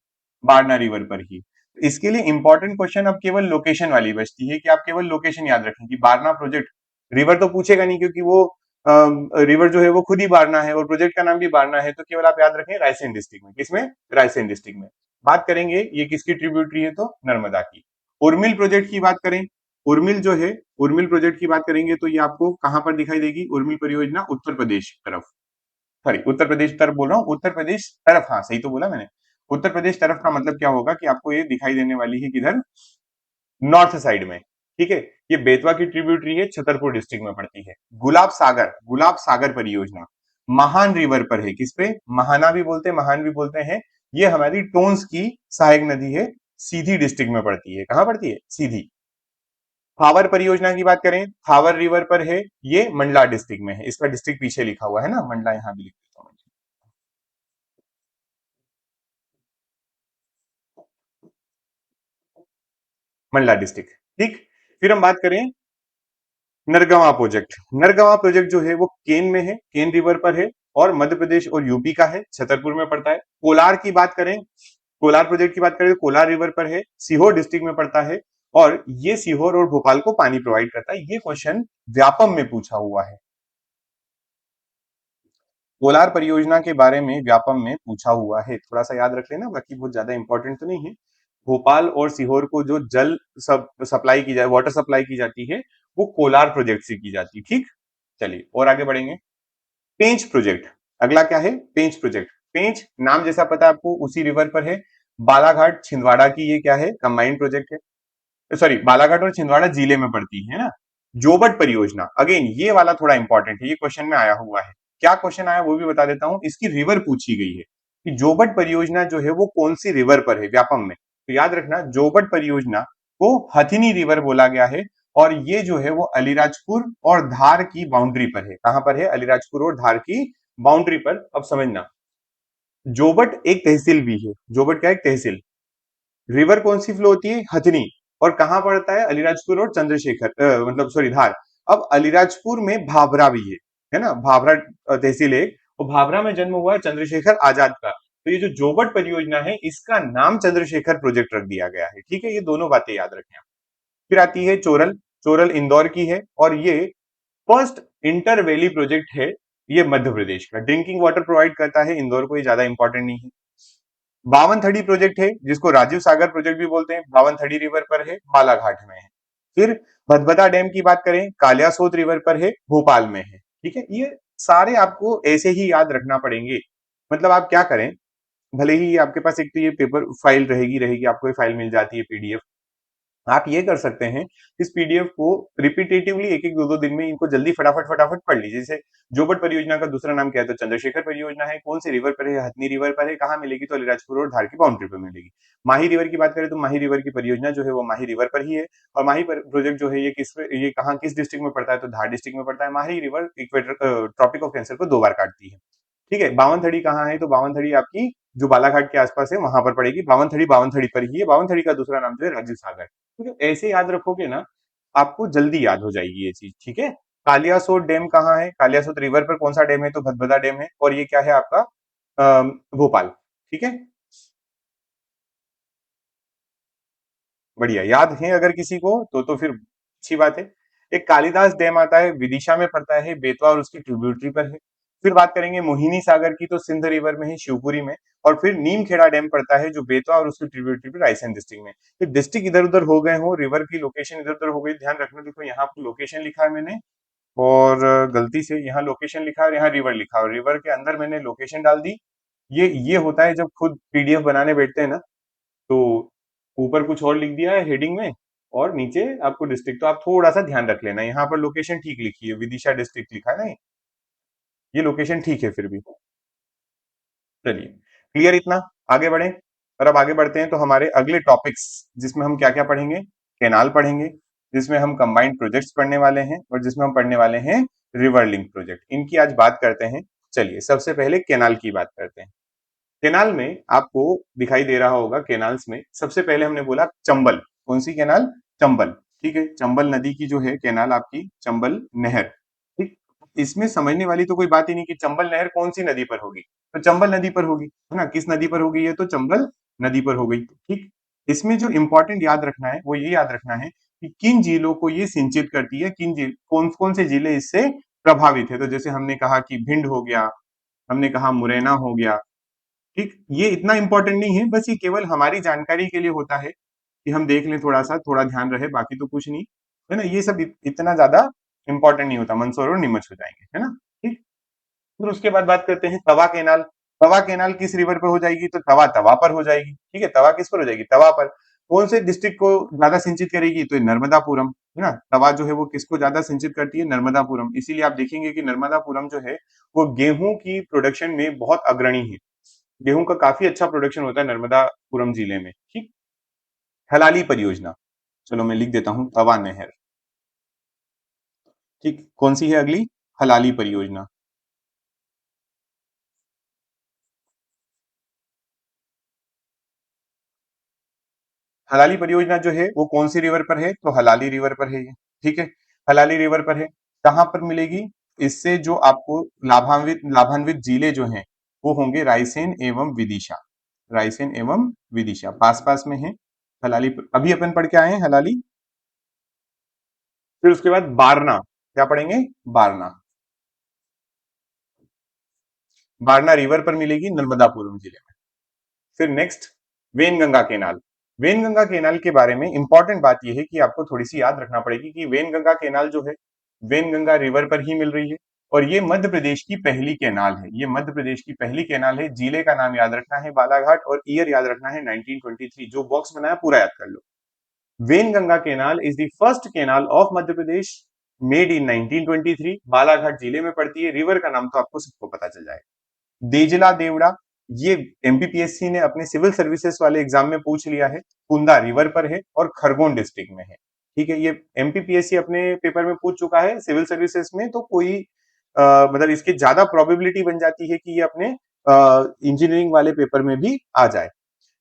बारना रिवर पर ही। इसके लिए इंपॉर्टेंट क्वेश्चन अब केवल लोकेशन वाली बचती है, कि आप केवल लोकेशन याद रखें कि बारना प्रोजेक्ट। रिवर तो पूछेगा नहीं, क्योंकि वो रिवर जो है वो खुद ही बारना है और प्रोजेक्ट का नाम भी बारना है। तो केवल आप याद रखें रायसेन डिस्ट्रिक्ट में। किसमें? रायसेन डिस्ट्रिक्ट में। बात करेंगे ये किसकी ट्रिब्यूटरी है, तो नर्मदा की। उर्मिल प्रोजेक्ट की बात करें, उर्मिल जो है, उर्मिल प्रोजेक्ट की बात करेंगे तो ये आपको कहां पर दिखाई देगी? उर्मिल परियोजना उत्तर प्रदेश तरफ, सॉरी उत्तर प्रदेश तरफ बोल रहा हूँ, उत्तर प्रदेश तरफ, हाँ सही तो बोला मैंने। उत्तर प्रदेश तरफ का मतलब क्या होगा कि आपको ये दिखाई देने वाली है किधर? नॉर्थ साइड में। ठीक है। ये बेतवा की ट्रिब्यूटरी है, छतरपुर डिस्ट्रिक्ट में पड़ती है। गुलाब सागर, गुलाब सागर परियोजना महान रिवर पर है। किस पे? महाना भी बोलते हैं, महान भी बोलते हैं। ये हमारी टोन्स की सहायक नदी है, सीधी डिस्ट्रिक्ट में पड़ती है। कहां पड़ती है? सीधी। फावर परियोजना की बात करें, फावर रिवर पर है, ये मंडला डिस्ट्रिक्ट में है। इसका डिस्ट्रिक्ट पीछे लिखा हुआ है ना, मंडला यहां भी लिख देता हूं। मंडला डिस्ट्रिक्ट। ठीक। फिर हम बात करें नरगवा प्रोजेक्ट। नरगवा प्रोजेक्ट जो है वो केन में है, केन रिवर पर है, और मध्य प्रदेश और यूपी का है, छतरपुर में पड़ता है। कोलार की बात करें, कोलार प्रोजेक्ट की बात करें तो कोलार रिवर पर है, सीहोर डिस्ट्रिक्ट में पड़ता है। और ये सीहोर और भोपाल को पानी प्रोवाइड करता है। ये क्वेश्चन व्यापम में पूछा हुआ है। कोलार परियोजना के बारे में व्यापम में पूछा हुआ है, थोड़ा सा याद रख लेना, बाकी बहुत ज्यादा इंपॉर्टेंट तो नहीं है। भोपाल और सीहोर को जो जल सप्लाई की जाए, वाटर सप्लाई की जाती है, वो कोलार प्रोजेक्ट से की जाती है। ठीक, चलिए और आगे बढ़ेंगे। पेंच प्रोजेक्ट, अगला क्या है? पेंच प्रोजेक्ट। पेंच नाम जैसा पता है आपको, उसी रिवर पर है। बालाघाट छिंदवाड़ा की ये क्या है? कंबाइंड प्रोजेक्ट है। सॉरी, बालाघाट और छिंदवाड़ा जिले में पड़ती है ना। जोबट परियोजना, अगेन ये वाला थोड़ा इंपॉर्टेंट है, ये क्वेश्चन में आया हुआ है। क्या क्वेश्चन आया वो भी बता देता हूं। इसकी रिवर पूछी गई है कि जोबट परियोजना जो है वो कौन सी रिवर पर है व्यापम में। तो याद रखना, जोबट परियोजना को हथिनी रिवर बोला गया है, और ये जो है वो अलीराजपुर और धार की बाउंड्री पर है। कहां पर है? अलीराजपुर और धार की बाउंड्री पर। अब समझना, जोबट एक तहसील भी है। जोबट क्या है? एक तहसील। रिवर कौन सी फ्लो होती है? हथनी। और कहां पड़ता है? अलीराजपुर और चंद्रशेखर, मतलब सॉरी, धार। अब अलीराजपुर में भाभरा भी है ना, भाभरा तहसील है। और भाभरा में जन्म हुआ है चंद्रशेखर आजाद का। तो ये जो जोबट परियोजना है, इसका नाम चंद्रशेखर प्रोजेक्ट रख दिया गया है। ठीक है, ये दोनों बातें याद रखें। फिर आती है चोरल। चोरल इंदौर की है, और ये फर्स्ट इंटर वैली प्रोजेक्ट है। ये मध्य प्रदेश का ड्रिंकिंग वाटर प्रोवाइड करता है इंदौर को, ये ज्यादा इंपॉर्टेंट नहीं है। बावनथड़ी प्रोजेक्ट है, जिसको राजीव सागर प्रोजेक्ट भी बोलते हैं, बावनथड़ी रिवर पर है, बालाघाट में है। फिर भदभदा डैम की बात करें, कालियासोत रिवर पर है, भोपाल में है। ठीक है, ये सारे आपको ऐसे ही याद रखना पड़ेंगे। मतलब आप क्या करें, भले ही आपके पास एक तो ये पेपर फाइल रहेगी, आपको ये फाइल मिल जाती है पीडीएफ। आप ये कर सकते हैं, इस पीडीएफ को रिपीटेटिवली एक एक दो दो दिन में इनको जल्दी फटाफट फटाफट पढ़ लीजिए। जैसे जोबट परियोजना का दूसरा नाम क्या है? तो चंद्रशेखर परियोजना है। कौन से रिवर पर है? हथनी रिवर पर है। कहाँ मिलेगी? तो अलीराजपुर और धार की बाउंड्री पर मिलेगी। माही रिवर की बात करें तो माही रिवर की परियोजना जो है वो माही रिवर पर ही है। और माही प्रोजेक्ट जो है ये कहाँ किस डिस्ट्रिक्ट में पड़ता है? तो धार डिस्ट्रिक्ट में पड़ता है। Mahi river equator tropic of cancer को 2 बार काटती है। ठीक है, बावनथड़ी कहाँ है? तो बावनथड़ी आपकी जो बालाघाट के आसपास है वहां पर पड़ेगी। बावनथड़ी बावनथड़ी पर ही है। बावनथड़ी का दूसरा नाम जो है राजीव सागर। तो ऐसे याद रखोगे ना, आपको जल्दी याद हो जाएगी ये चीज। ठीक है, कालियासोत डैम कहाँ है? कालियासोत रिवर पर कौन सा डैम है? तो भदभदा डैम है। और ये क्या है आपका? भोपाल। ठीक है, बढ़िया याद है अगर किसी को, तो फिर अच्छी बात है। एक कालिदास डैम आता है, विदिशा में पड़ता है, बेतवा और उसकी ट्रिब्यूटरी पर है। फिर बात करेंगे मोहिनी सागर की, तो सिंध रिवर में है, शिवपुरी में। और फिर नीमखेड़ा डैम पड़ता है, जो बेतवा और उसकी ट्रिब्यूटरी पर रायसेन डिस्ट्रिक्ट में। फिर डिस्ट्रिक्ट इधर उधर हो गए हो, रिवर की लोकेशन इधर उधर हो गई, ध्यान रखना। देखो यहाँ पर लोकेशन लिखा है मैंने, और गलती से यहाँ लोकेशन लिखा है और यहाँ रिवर लिखा है, और रिवर के अंदर मैंने लोकेशन डाल दी। ये होता है जब खुद पीडीएफ बनाने बैठते हैं ना, तो ऊपर कुछ और लिख दिया है हेडिंग में, और नीचे आपको डिस्ट्रिक्ट। तो आप थोड़ा सा ध्यान रख लेना, यहाँ पर लोकेशन ठीक लिखी है, विदिशा डिस्ट्रिक्ट लिखा है ना, ये लोकेशन ठीक है फिर भी। चलिए, क्लियर इतना? आगे बढ़े। और अब आगे बढ़ते हैं तो हमारे अगले टॉपिक्स, जिसमें हम क्या क्या पढ़ेंगे? कैनाल पढ़ेंगे, जिसमें हम कंबाइंड प्रोजेक्ट्स पढ़ने वाले हैं, और जिसमें हम पढ़ने वाले हैं रिवर लिंक प्रोजेक्ट। इनकी आज बात करते हैं। चलिए, सबसे पहले कैनाल की बात करते हैं। केनाल में आपको दिखाई दे रहा होगा, केनाल्स में सबसे पहले हमने बोला चंबल। कौन सी केनाल? चंबल। ठीक है, चंबल नदी की जो है केनाल आपकी, चंबल नहर। ठीक, इसमें समझने वाली तो कोई बात ही नहीं कि चंबल नहर कौन सी नदी पर होगी। तो चंबल नदी पर होगी, है ना। किस नदी पर होगी? ये तो चंबल नदी पर हो गई। ठीक, इसमें जो इंपॉर्टेंट याद रखना है वो ये याद रखना है कि किन जिलों को ये सिंचित करती है, किन जिल कौन कौन से जिले इससे प्रभावित है। तो जैसे हमने कहा कि भिंड हो गया, हमने कहा मुरैना हो गया। ठीक, ये इतना इंपॉर्टेंट नहीं है, बस ये केवल हमारी जानकारी के लिए होता है कि हम देख लें, थोड़ा सा थोड़ा ध्यान रहे, बाकी तो कुछ नहीं है ना। ये सब इतना ज्यादा इंपॉर्टेंट नहीं होता, मंदसौर और नीमच हो जाएंगे, है ना। ठीक, फिर उसके बाद बात करते हैं तवा केनाल। तवा केनाल किस रिवर पर हो जाएगी? तो तवा तवा पर हो जाएगी। ठीक है, तवा किस पर हो जाएगी? तवा पर। कौन से डिस्ट्रिक्ट को ज्यादा सिंचित करेगी? तो नर्मदापुरम, है ना। तवा जो है वो किसको ज्यादा सिंचित करती है? नर्मदापुरम। इसीलिए आप देखेंगे कि नर्मदापुरम जो है वो गेहूं की प्रोडक्शन में बहुत अग्रणी है। गेहूं का काफी अच्छा प्रोडक्शन होता है नर्मदापुरम जिले में। ठीक, हलाली परियोजना, चलो मैं लिख देता हूं, तवा नहर। ठीक, कौन सी है अगली? हलाली परियोजना। हलाली परियोजना जो है वो कौन सी रिवर पर है? तो हलाली रिवर पर है ये। ठीक है, हलाली रिवर पर है। कहां पर मिलेगी? इससे जो आपको लाभान्वित लाभान्वित जिले जो हैं वो होंगे रायसेन एवं विदिशा। रायसेन एवं विदिशा पास पास में है। हलाली अभी अपन पढ़ के आए हैं, हलाली। फिर उसके बाद बारना, क्या पढ़ेंगे? बारना। बारना रिवर पर मिलेगी नर्मदापुरम जिले में। फिर next, Wainganga canal. Wainganga canal के बारे में इंपॉर्टेंट बात यह है कि आपको थोड़ी सी याद रखना पड़ेगी कि वेनगंगा केनाल जो है वेनगंगा रिवर पर ही मिल रही है और ये मध्य प्रदेश की पहली केनाल है। ये मध्य प्रदेश की पहली केनाल है। जिले का नाम याद रखना है बालाघाट और ईयर याद रखना है 1923। जो बॉक्स बनाया पूरा याद कर लो। Wainganga canal is the first canal of Madhya Pradesh, made in 1923। Balaghat जिले में पड़ती है। रिवर का नाम तो आपको सबको पता चल जाएगा, देजला देवड़ा। ये एमपीपीएससी ने अपने सिविल सर्विसेज वाले एग्जाम में पूछ लिया है। कुंदा रिवर पर है और खरगोन डिस्ट्रिक्ट में है। ठीक है, ये एमपीपीएससी अपने पेपर में पूछ चुका है सिविल सर्विसेज में, तो कोई मतलब इसकी ज्यादा प्रोबेबिलिटी बन जाती है कि ये अपने इंजीनियरिंग वाले पेपर में भी आ जाए।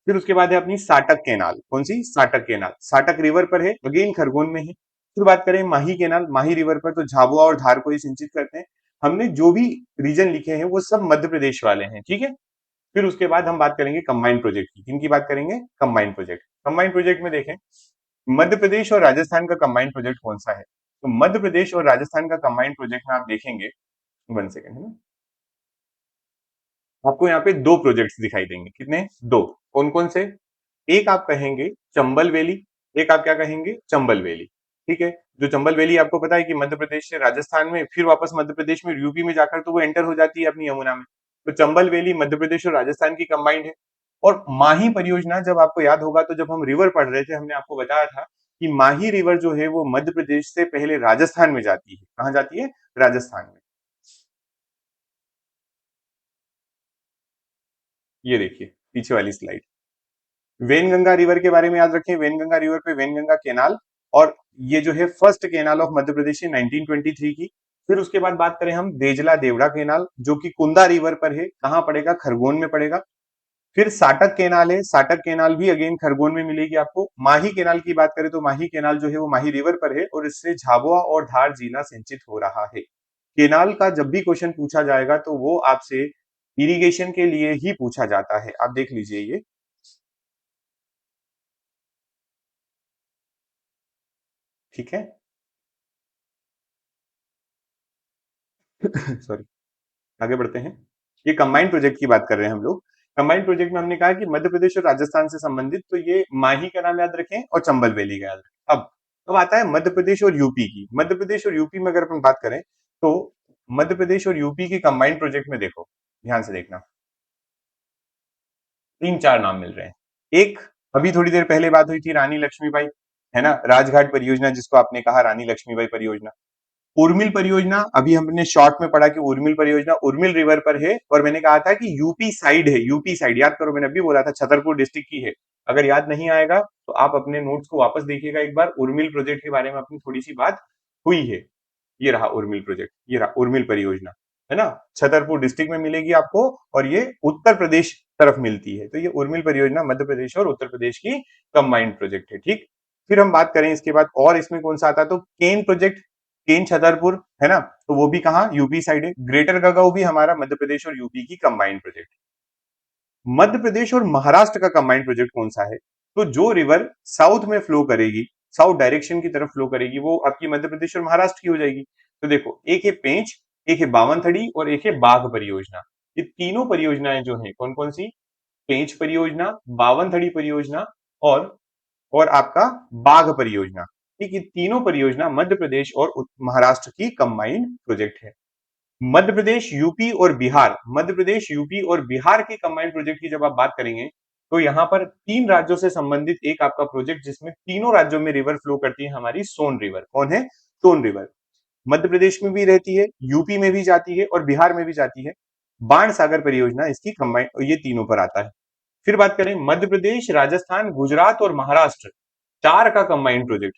फिर उसके बाद है अपनी साटक केनाल। कौन सी? साटक केनाल। साटक रिवर पर है, अगेन खरगोन में है। फिर बात करें माही केनाल, माही रिवर पर तो झाबुआ और धार को ही सिंचित करते हैं। हमने जो भी रीजन लिखे हैं वो सब मध्य प्रदेश वाले हैं, ठीक है। फिर उसके बाद हम बात करेंगे कंबाइंड प्रोजेक्ट की। किनकी बात करेंगे? Combined project. कंबाइंड प्रोजेक्ट में देखें, मध्य प्रदेश और राजस्थान का कंबाइंड प्रोजेक्ट कौन सा है? तो मध्य प्रदेश और राजस्थान का कंबाइंड प्रोजेक्ट में आप देखेंगे, 1 सेकेंड है ना, आपको यहाँ पे दो प्रोजेक्ट्स दिखाई देंगे। कितने? दो। कौन कौन से? एक आप कहेंगे चंबल वैली, एक आप क्या कहेंगे? चंबल वैली। ठीक है, जो चंबल वैली आपको पता है कि मध्य प्रदेश से राजस्थान में फिर वापस मध्य प्रदेश में यूपी में जाकर तो वो एंटर हो जाती है अपनी यमुना में। तो चंबल वैली मध्य प्रदेश और राजस्थान की कंबाइंड है। और माही परियोजना, जब आपको याद होगा तो जब हम रिवर पढ़ रहे थे हमने आपको बताया था कि माही रिवर जो है वो मध्य प्रदेश से पहले राजस्थान में जाती है। कहाँ जाती है? राजस्थान में। ये देखिए पीछे वाली स्लाइड। वेनगंगा रिवर के बारे में याद रखें, वेनगंगा रिवर पे वेनगंगा केनाल, और ये जो है फर्स्ट केनाल ऑफ मध्य प्रदेश है 1923 की। फिर उसके बाद बात करें हम देजला देवड़ा केनाल, जो कि कुंदा रिवर पर है। कहाँ पड़ेगा? खरगोन में पड़ेगा। फिर साटक केनाल है, साटक केनाल भी अगेन खरगोन में मिलेगी आपको। माही केनाल की बात करें तो माही केनाल जो है वो माही रिवर पर है और इससे झाबुआ और धार जिला सिंचित हो रहा है। केनाल का जब भी क्वेश्चन पूछा जाएगा तो वो आपसे इरिगेशन के लिए ही पूछा जाता है। आप देख लीजिए ये। ठीक है। सॉरी, आगे बढ़ते हैं। ये कंबाइंड प्रोजेक्ट की बात कर रहे हैं हम लोग। कंबाइंड प्रोजेक्ट में हमने कहा कि मध्य प्रदेश और राजस्थान से संबंधित, तो ये माही का नाम याद रखें और चंबल वैली का याद रखें। अब आता है मध्य प्रदेश और यूपी की। मध्य प्रदेश और यूपी में अगर अपन बात करें तो मध्य प्रदेश और यूपी की कंबाइंड प्रोजेक्ट में देखो, ध्यान से देखना, तीन चार नाम मिल रहे हैं। एक, अभी थोड़ी देर पहले बात हुई थी, रानी लक्ष्मीबाई, है ना, राजघाट परियोजना जिसको आपने कहा रानी लक्ष्मीबाई परियोजना। उर्मिल परियोजना, अभी हमने शॉर्ट में पढ़ा कि उर्मिल परियोजना उर्मिल रिवर पर है और मैंने कहा था कि यूपी साइड है। यूपी साइड याद करो, मैंने अभी बोला था छतरपुर डिस्ट्रिक्ट की है। अगर याद नहीं आएगा तो आप अपने नोट्स को वापस देखिएगा एक बार। उर्मिल प्रोजेक्ट के बारे में अपनी थोड़ी सी बात हुई है। ये रहा उर्मिल प्रोजेक्ट, ये रहा उर्मिल परियोजना, है ना। छतरपुर डिस्ट्रिक्ट में मिलेगी आपको और ये उत्तर प्रदेश तरफ मिलती है। तो ये उर्मिल परियोजना मध्य प्रदेश और उत्तर प्रदेश की कंबाइंड प्रोजेक्ट है, ठीक। फिर हम बात करें इसके बाद और इसमें कौन सा आता है, तो केन प्रोजेक्ट, केन छतरपुर, है ना, तो वो भी कहाँ? यूपी साइड है। ग्रेटर गगाऊ भी हमारा मध्य प्रदेश और यूपी की कंबाइंड प्रोजेक्ट। मध्य प्रदेश और महाराष्ट्र का कंबाइंड प्रोजेक्ट कौन सा है? तो जो रिवर साउथ में फ्लो करेगी, साउथ डायरेक्शन की तरफ फ्लो करेगी, वो आपकी मध्य प्रदेश और महाराष्ट्र की हो जाएगी। तो देखो, एक है पेंच, एक है बावनथड़ी और एक है बाघ परियोजना। ये तीनों परियोजनाएं जो है कौन कौन सी? पेंच परियोजना, बावनथड़ी परियोजना और आपका बाघ परियोजना। ठीक, ये तीनों परियोजना मध्य प्रदेश और महाराष्ट्र की कंबाइंड प्रोजेक्ट है। मध्य प्रदेश, यूपी और बिहार, मध्य प्रदेश, यूपी और बिहार के कंबाइंड प्रोजेक्ट की जब आप बात करेंगे तो यहाँ पर तीन राज्यों से संबंधित एक आपका प्रोजेक्ट जिसमें तीनों राज्यों में रिवर फ्लो करती है हमारी, सोन रिवर। कौन है? सोन रिवर। मध्य प्रदेश में भी रहती है, यूपी में भी जाती है और बिहार में भी जाती है। बाण सागर परियोजना इसकी कंबाइंड, ये तीनों पर आता है। फिर बात करें मध्य प्रदेश, राजस्थान, गुजरात और महाराष्ट्र, चार का कंबाइंड प्रोजेक्ट।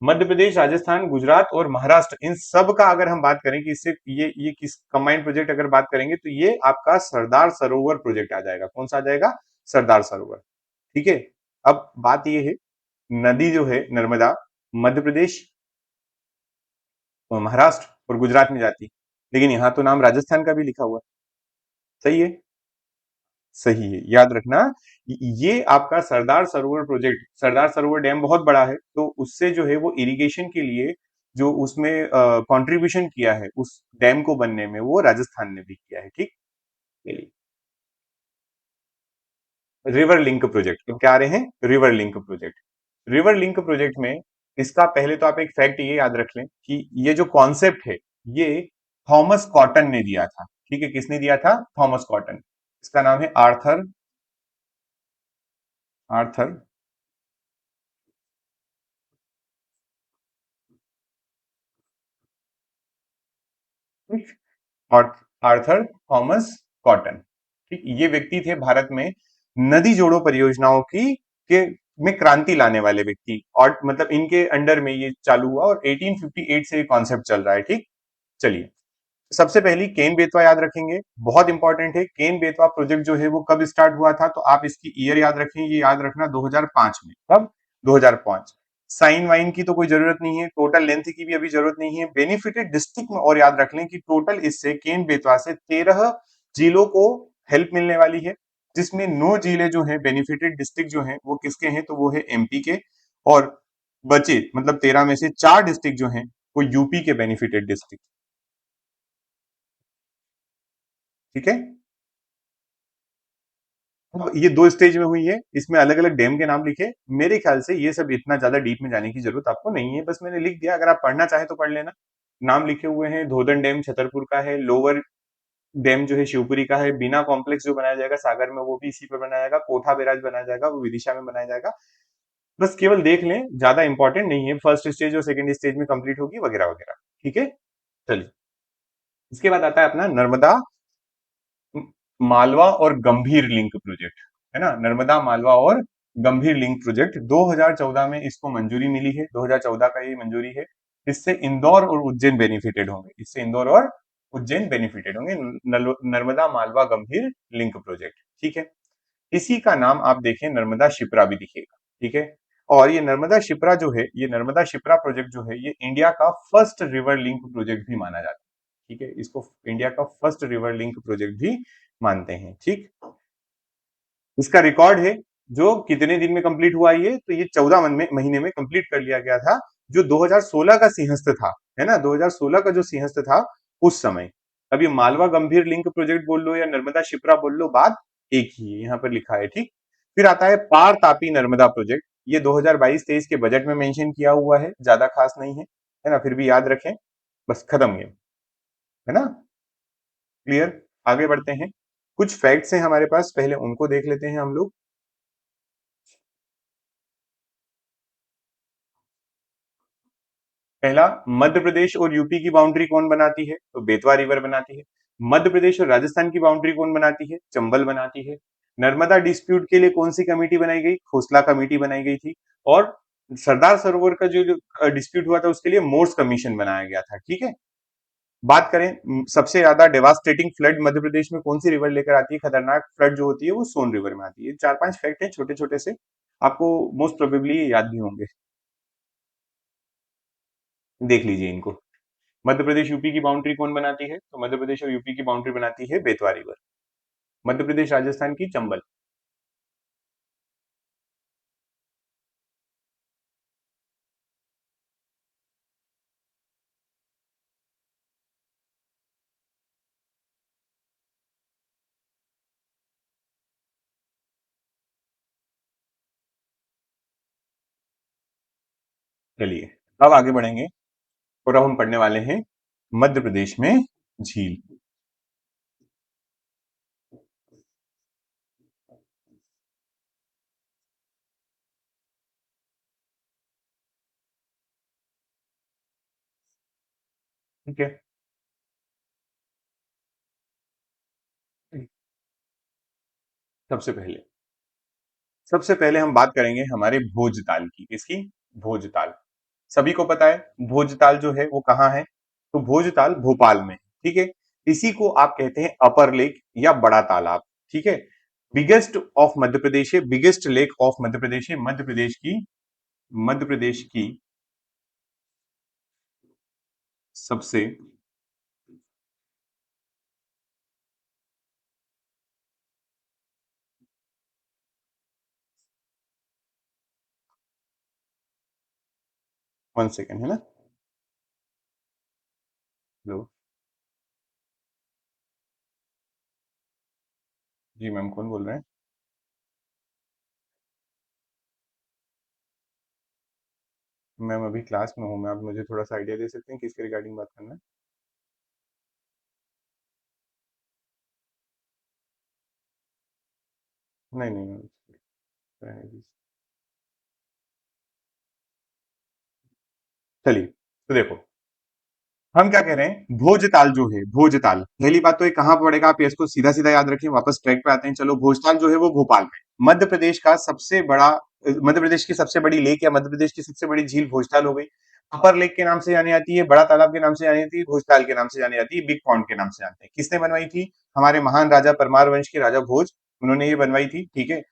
मध्य प्रदेश, राजस्थान, गुजरात और महाराष्ट्र, इन सब का अगर हम बात करें कि इससे ये किस कंबाइंड प्रोजेक्ट अगर बात करेंगे तो ये आपका सरदार सरोवर प्रोजेक्ट आ जाएगा। कौन सा आ जाएगा? सरदार सरोवर। ठीक है। अब बात ये है, नदी जो है नर्मदा मध्य प्रदेश, महाराष्ट्र और गुजरात में जाती, लेकिन यहाँ तो नाम राजस्थान का भी लिखा हुआ है। सही है? सही है, याद रखना। ये आपका सरदार सरोवर प्रोजेक्ट, सरदार सरोवर डैम बहुत बड़ा है, तो उससे जो है वो इरिगेशन के लिए जो उसमें कंट्रीब्यूशन किया है उस डैम को बनने में, वो राजस्थान ने भी किया है, ठीक। चलिए। रिवर लिंक प्रोजेक्ट, तो क्या आ रहे हैं river link project. River link project में इसका पहले तो आप एक फैक्ट ये याद रख लें कि ये जो कॉन्सेप्ट है ये थॉमस कॉटन ने दिया था। ठीक है, किसने दिया था? Thomas cotton. इसका नाम है आर्थर, आर्थर और आर्थर थॉमस कॉटन। ठीक, ये व्यक्ति थे भारत में नदी जोड़ो परियोजनाओं की के में क्रांति लाने वाले व्यक्ति, और मतलब इनके अंडर में ये चालू हुआ और 1858 से ये कॉन्सेप्ट चल रहा है। ठीक, चलिए, सबसे पहली केन बेतवा याद रखेंगे, बहुत इंपॉर्टेंट है। केन बेतवा प्रोजेक्ट जो है वो कब स्टार्ट हुआ था, तो आप इसकी ईयर याद रखें, ये याद रखना 2005 में। कब? 2005। साइन वाइन की तो कोई जरूरत नहीं है, टोटल लेंथ की भी अभी जरूरत नहीं है। बेनिफिटेड डिस्ट्रिक्ट में और याद रख लें कि टोटल इससे केन बेतवा से 13 जिलों को हेल्प मिलने वाली है, जिसमें 9 जिले जो हैं बेनिफिटेड डिस्ट्रिक्ट जो हैं वो किसके हैं, तो वो है एमपी के, और बचे मतलब 13 में से 4 डिस्ट्रिक्ट जो हैं वो यूपी के बेनिफिटेड डिस्ट्रिक्ट। ठीक है, अब ये 2 स्टेज में हुई है, इसमें अलग-अलग डैम के नाम लिखे। मेरे ख्याल से ये सब इतना ज़्यादा डीप में जाने की ज़रूरत आपको नहीं है, बस मैंने लिख दिया, अगर आप पढ़ना चाहें तो पढ़ लेना। नाम लिखे हुए हैं, धोदन डैम छतरपुर का है, लोअर डैम जो है शिवपुरी का है, बीना कॉम्प्लेक्स जो बनाया जाएगा सागर में वो भी इसी पर बनाया जाएगा, कोठा बैराज बनाया जाएगा वो विदिशा में बनाया जाएगा। बस केवल देख लें, ज़्यादा इंपॉर्टेंट नहीं है, फर्स्ट स्टेज और सेकंड स्टेज में कंप्लीट होगी वगैरह-वगैरह। ठीक है? चलिए, इसके बाद आता है अपना नर्मदा मालवा और गंभीर लिंक प्रोजेक्ट, है ना? नर्मदा मालवा और गंभीर लिंक प्रोजेक्ट 2014 में इसको मंजूरी मिली है, 2014 का ये मंजूरी है। इससे इंदौर और उज्जैन बेनिफिटेड होंगे, इससे इंदौर और उज्जैन बेनिफिटेड होंगे, नर्मदा मालवा गंभीर लिंक प्रोजेक्ट। ठीक है, इसी का नाम आप देखें नर्मदा शिप्रा भी दिखेगा। ठीक है, और ये नर्मदा शिप्रा जो है, ये नर्मदा शिप्रा प्रोजेक्ट जो है ये इंडिया का फर्स्ट रिवर लिंक प्रोजेक्ट भी माना जाता है। ठीक है, इसको इंडिया का फर्स्ट रिवर लिंक प्रोजेक्ट भी मानते हैं। ठीक, इसका रिकॉर्ड है जो कितने दिन में कंप्लीट हुआ, ये तो ये 14 महीने में कंप्लीट कर लिया गया था, जो 2016 का सिंहस्थ था, है ना? 2016 का जो सिंहस्थ था उस समय। अब ये मालवा गंभीर लिंक प्रोजेक्ट बोल लो या नर्मदा शिप्रा बोल लो, बात एक ही है, यहाँ पर लिखा है। ठीक, फिर आता है पार तापी नर्मदा प्रोजेक्ट, ये 2022-23 के बजट में मेंशन किया हुआ है, ज्यादा खास नहीं है ना? फिर भी याद रखें, बस खत्म गेम, है ना? क्लियर? आगे बढ़ते हैं, कुछ फैक्ट्स हैं हमारे पास, पहले उनको देख लेते हैं हम लोग। पहला, मध्य प्रदेश और यूपी की बाउंड्री कौन बनाती है, तो बेतवा रिवर बनाती है। मध्य प्रदेश और राजस्थान की बाउंड्री कौन बनाती है, चंबल बनाती है। नर्मदा डिस्प्यूट के लिए कौन सी कमेटी बनाई गई, खोसला कमेटी बनाई गई थी। और सरदार सरोवर का जो डिस्प्यूट हुआ था उसके लिए मोर्स कमीशन बनाया गया था। ठीक है, बात करें सबसे ज्यादा डेवास्टेटिंग फ्लड मध्य प्रदेश में कौन सी रिवर लेकर आती है, खतरनाक फ्लड जो होती है वो सोन रिवर में आती है। 4-5 फैक्ट है छोटे छोटे से, आपको मोस्ट प्रोबेबली याद भी होंगे, देख लीजिए इनको। मध्य प्रदेश यूपी की बाउंड्री कौन बनाती है, तो मध्य प्रदेश और यूपी की बाउंड्री बनाती है बेतवा रिवर। मध्य प्रदेश राजस्थान की चंबल। चलिए, अब आगे बढ़ेंगे और अब हम पढ़ने वाले हैं मध्य प्रदेश में झील। ठीक है, सबसे पहले सबसे पहले हम बात करेंगे हमारे भोजताल की, किसकी? भोजताल। सभी को पता है भोजताल जो है वो कहाँ है, तो भोजताल भोपाल में है। ठीक है, इसी को आप कहते हैं अपर लेक या बड़ा तालाब। ठीक है, बिगेस्ट ऑफ मध्य प्रदेश है, बिगेस्ट लेक ऑफ मध्य प्रदेश है, मध्य प्रदेश की सबसे, 1 सेकेंड, है ना? हेलो, जी मैम, कौन बोल रहे हैं? मैम अभी क्लास में हूँ मैं, आप मुझे थोड़ा सा आइडिया दे सकते हैं किसके रिगार्डिंग बात करना है? नहीं नहीं मैम, रहने दीजिए। चलिए, तो देखो, हम क्या कह रहे हैं, भोजताल जो है, भोजताल, पहली बात तो ये कहाँ पड़ेगा, आप इसको सीधा सीधा याद रखिए, वापस ट्रैक पे आते हैं। चलो, भोजताल जो है वो भोपाल में, मध्य प्रदेश का सबसे बड़ा, मध्य प्रदेश की सबसे बड़ी लेक या मध्य प्रदेश की सबसे बड़ी झील भोजताल हो गई। अपर लेक के नाम से जानी जाती है, बड़ा तालाब के नाम से जानी जाती है, भोजताल के नाम से जानी जाती है, बिग पॉन्ड के नाम से जानते हैं। किसने बनवाई थी? हमारे महान राजा परमार वंश के राजा भोज, उन्होंने ये बनवाई थी। ठीक है,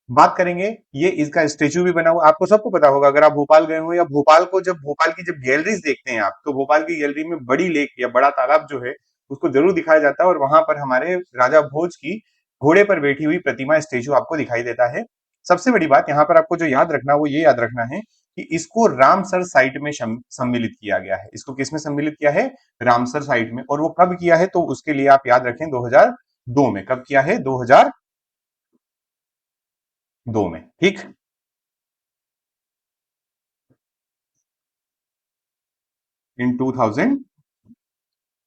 बात करेंगे, ये इसका स्टेच्यू भी बना हुआ, आपको सबको पता होगा अगर आप भोपाल गए हो, या भोपाल को जब भोपाल की जब गैलरीज देखते हैं आप, तो भोपाल की गैलरी में बड़ी लेक या बड़ा तालाब जो है उसको जरूर दिखाया जाता है, और वहां पर हमारे राजा भोज की घोड़े पर बैठी हुई प्रतिमा, स्टेच्यू आपको दिखाई देता है। सबसे बड़ी बात यहाँ पर आपको जो याद रखना, वो ये याद रखना है कि इसको रामसर साइट में सम्मिलित किया गया है। इसको किसमें सम्मिलित किया है? रामसर साइट में। और वो कब किया है, तो उसके लिए आप याद रखें 2002 में। कब किया है? 2002 में। ठीक, इन 2000।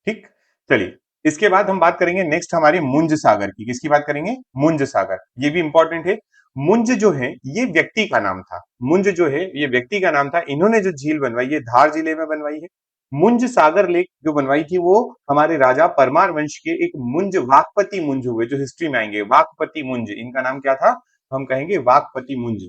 ठीक, चलिए, इसके बाद हम बात करेंगे नेक्स्ट हमारे मुंज सागर की। किसकी बात करेंगे? मुंज सागर, ये भी इंपॉर्टेंट है। मुंज जो है ये व्यक्ति का नाम था, मुंज जो है ये व्यक्ति का नाम था। इन्होंने जो झील बनवाई है धार जिले में बनवाई है। मुंज सागर लेक जो बनवाई थी वो हमारे राजा परमार वंश के एक मुंज वाकपति मुंज हुए, जो हिस्ट्री में आएंगे। वाकपति मुंज, इनका नाम क्या था? हम कहेंगे वाकपति मुंज।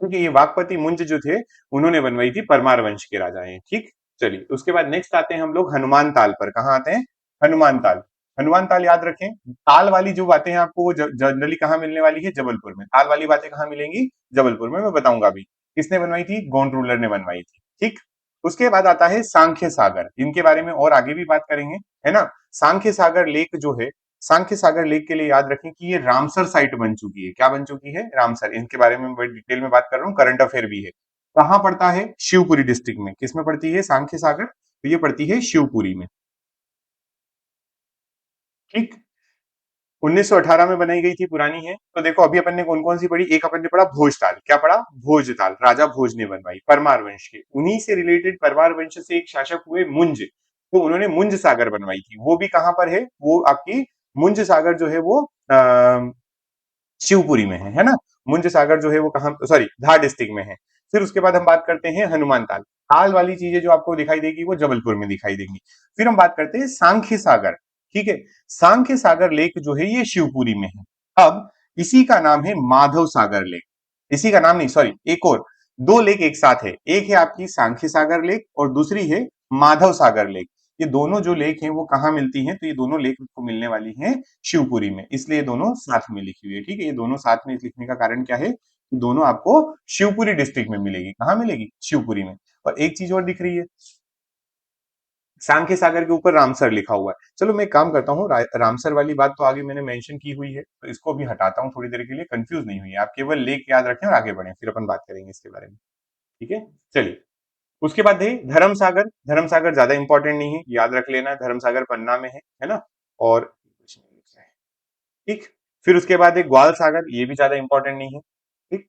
क्योंकि ये वाकपति मुंज जो थे, उन्होंने बनवाई थी, परमार वंश के राजा हैं। ठीक, चलिए, उसके बाद नेक्स्ट आते हैं हम लोग हनुमान ताल पर। कहाँ आते हैं? हनुमान ताल। हनुमान ताल याद रखें, ताल वाली जो बातें हैं आपको वो जनरली कहाँ मिलने वाली है? जबलपुर में। ताल वाली बातें कहाँ मिलेंगी? जबलपुर में, मैं बताऊंगा अभी। किसने बनवाई थी? गोंड रूलर ने बनवाई थी। ठीक, उसके बाद आता है सांख्य सागर, इनके बारे में और आगे भी बात करेंगे, है ना। सांख्य सागर लेक जो है, सांख्य सागर लेक के लिए याद रखें कि ये रामसर साइट बन चुकी है। क्या बन चुकी है? रामसर। इनके बारे में बड़ी डिटेल में बात कर रहा हूँ, करंट अफेयर भी है। कहाँ पड़ता है? शिवपुरी डिस्ट्रिक्ट में। किसमें पड़ती है सांख्य सागर? तो ये पड़ती है शिवपुरी में। ठीक, 1918 में बनाई गई थी, पुरानी है। तो देखो, अभी अपन ने कौन कौन सी पढ़ी? एक अपन ने पढ़ा भोजताल। क्या पढ़ा? भोजताल, राजा भोज ने बनवाई, परमार वंश के। उन्हीं से रिलेटेड परमार वंश से एक शासक हुए मुंज, तो उन्होंने मुंज सागर बनवाई थी। वो भी कहाँ पर है? वो आपकी मुंज सागर जो है वो शिवपुरी में है ना। मुंज सागर जो है वो कहाँ, सॉरी, धार डिस्ट्रिक्ट में है। फिर उसके बाद हम बात करते हैं हनुमान ताल। ताल वाली चीजें जो आपको दिखाई देगी वो जबलपुर में दिखाई देंगी। फिर हम बात करते हैं सांख्य सागर। ठीक है, सांख्य सागर लेक जो है ये शिवपुरी में है। अब इसी का नाम है माधव सागर लेक। इसी का नाम नहीं, सॉरी, एक और, दो लेक एक साथ है। एक है आपकी सांख्य सागर लेक और दूसरी है माधव सागर लेक। ये दोनों जो लेक हैं वो कहाँ मिलती हैं? तो ये दोनों लेक को मिलने वाली हैं शिवपुरी में, इसलिए दोनों साथ में लिखी हुई है। ठीक है, ये दोनों साथ में लिखने का कारण क्या है? दोनों आपको शिवपुरी डिस्ट्रिक्ट में मिलेगी। कहाँ मिलेगी? शिवपुरी में। और एक चीज और दिख रही है, सांख्य सागर के ऊपर रामसर लिखा हुआ है। चलो, मैं एक काम करता हूँ, रामसर वाली बात तो आगे मैंने मेंशन की हुई है, तो इसको भी हटाता हूँ थोड़ी देर के लिए, कंफ्यूज नहीं हुई है आप, केवल लेक याद रखें और आगे बढ़े, फिर अपन बात करेंगे इसके बारे में। ठीक है, चलिए, उसके बाद है धर्म सागर। धर्म सागर ज्यादा इंपॉर्टेंट नहीं है, याद रख लेना, धर्म सागर पन्ना में है ना। और ठीक, फिर उसके बाद एक ग्वाल सागर, ये भी ज्यादा इंपॉर्टेंट नहीं है। ठीक,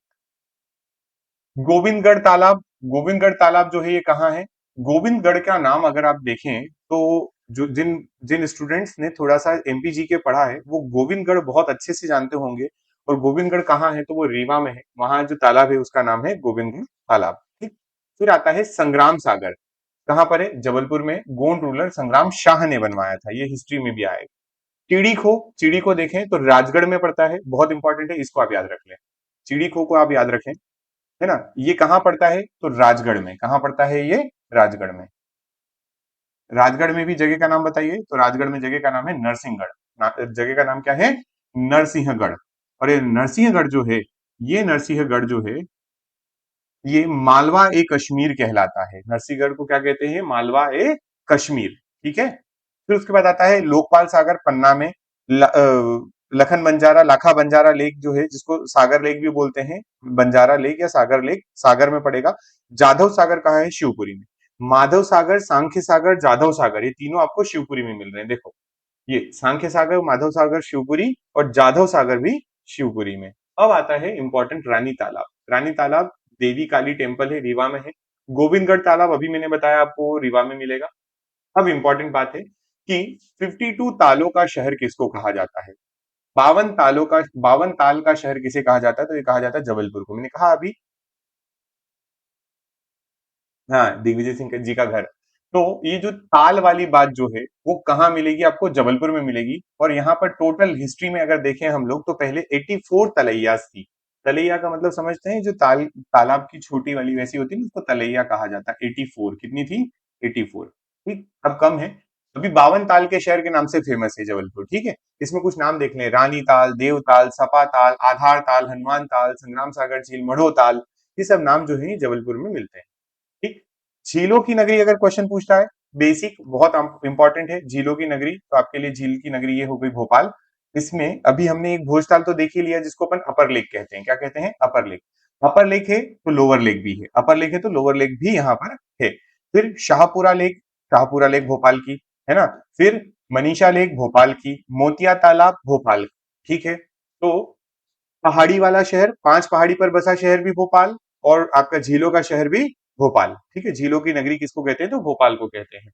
गोविंदगढ़ तालाब। गोविंदगढ़ तालाब जो है ये कहाँ है? गोविंदगढ़ का नाम अगर आप देखें तो जो जिन जिन स्टूडेंट्स ने थोड़ा सा एमपीजी के पढ़ा है वो गोविंदगढ़ बहुत अच्छे से जानते होंगे। और गोविंदगढ़ कहाँ है? तो वो रीवा में है, वहां जो तालाब है उसका नाम है गोविंदगढ़ तालाब। ठीक, फिर आता है संग्राम सागर। कहाँ पर है? जबलपुर में। गोंड रूलर संग्राम शाह ने बनवाया था, ये हिस्ट्री में भी आएगा। चिड़ी खो, चिड़ी को देखें तो राजगढ़ में पड़ता है, बहुत इंपॉर्टेंट है, इसको आप याद रख लें। चिड़ी खो को आप याद रखें, है ना। ये कहाँ पड़ता है? तो राजगढ़ में। कहाँ पड़ता है ये? राजगढ़ में। राजगढ़ में भी जगह का नाम बताइए, तो राजगढ़ में जगह का नाम है नरसिंहगढ़। जगह का नाम क्या है? नरसिंहगढ़। और ये नरसिंहगढ़ जो है, ये नरसिंहगढ़ जो है ये मालवा ए कश्मीर कहलाता है। नरसिंहगढ़ को क्या कहते हैं? मालवा ए कश्मीर। ठीक है, फिर उसके बाद आता है लोकपाल सागर पन्ना में। लखन बंजारा, लाखा बंजारा लेक जो है, जिसको सागर लेक भी बोलते हैं, बंजारा लेक या सागर लेक, सागर में पड़ेगा। जाधव सागर कहाँ है? शिवपुरी में। माधव सागर, सांख्य सागर, जाधव सागर, ये तीनों आपको शिवपुरी में मिल रहे हैं। देखो, ये सांख्य सागर, माधव सागर शिवपुरी और जाधव सागर भी शिवपुरी में। अब आता है इंपॉर्टेंट रानी तालाब। रानी तालाब देवी काली टेम्पल है, रीवा में है। गोविंदगढ़ तालाब अभी मैंने बताया आपको रीवा में मिलेगा। अब इंपॉर्टेंट बात है कि 52 तालों का शहर किसको कहा जाता है? 52 ताल का शहर किसे कहा जाता है? तो ये कहा जाता है जबलपुर को। मैंने कहा अभी, हाँ, दिग्विजय सिंह जी का घर। तो ये जो ताल वाली बात जो है वो कहाँ मिलेगी आपको? जबलपुर में मिलेगी। और यहाँ पर टोटल हिस्ट्री में अगर देखें हम लोग तो पहले 84 तलैयास थी। तलैया का मतलब समझते हैं, जो तालाब की छोटी वाली वैसी होती है ना, उसको तलैया कहा जाता है। 84 कितनी थी? 84। ठीक, अब कम है। अभी 52 ताल के शहर के नाम से फेमस है जबलपुर। ठीक है, इसमें कुछ नाम देख लें, रानी ताल, देव ताल, सपा ताल, आधार ताल, हनुमान ताल, संग्राम सागर झील, मढ़ो ताल, ये सब नाम जो है जबलपुर में मिलते हैं। ठीक, झीलों की नगरी अगर क्वेश्चन पूछता है, बेसिक बहुत इंपॉर्टेंट है झीलों की नगरी, तो आपके लिए झील की नगरी ये हो गई भोपाल। इसमें अभी हमने एक भोजताल तो देख ही लिया, जिसको अपन अपर लेक कहते हैं। क्या कहते हैं? अपर लेक। अपर लेक है तो लोअर लेक भी है, अपर लेक है तो लोअर लेक भी यहाँ पर है। फिर शाहपुरा लेक, शाहपुरा लेक भोपाल की, है ना। फिर मनीषा लेक भोपाल की, मोतिया तालाब भोपाल की। ठीक है, तो पहाड़ी वाला शहर, 5 पहाड़ी पर बसा शहर भी भोपाल, और आपका झीलों का शहर भी भोपाल। ठीक है, झीलों की नगरी किसको कहते हैं? तो भोपाल को कहते हैं।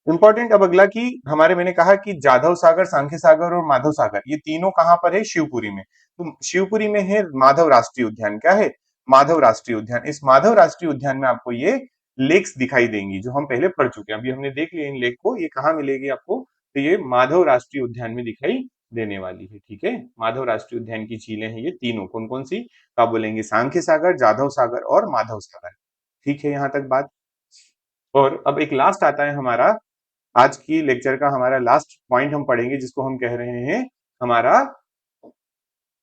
इंपॉर्टेंट अब अगला कि हमारे, मैंने कहा कि जाधव सागर, सांख्य सागर और माधव सागर ये तीनों कहां पर है? शिवपुरी में। तो शिवपुरी में है माधव राष्ट्रीय उद्यान। क्या है? माधव राष्ट्रीय उद्यान। इस माधव राष्ट्रीय उद्यान में आपको ये लेक्स दिखाई देंगी जो हम पहले पढ़ चुके हैं। अभी हमने देख लिया इन लेक को, ये कहाँ मिलेगी आपको? तो ये माधव राष्ट्रीय उद्यान में दिखाई देने वाली है। ठीक है, माधव राष्ट्रीय उद्यान की झीलें हैं ये तीनों। कौन कौन सी? तो आप बोलेंगे सांख्य सागर, जाधव सागर और माधव सागर। ठीक है, यहां तक बात। और अब एक लास्ट आता है हमारा, आज की लेक्चर का हमारा लास्ट पॉइंट हम पढ़ेंगे, जिसको हम कह रहे हैं हमारा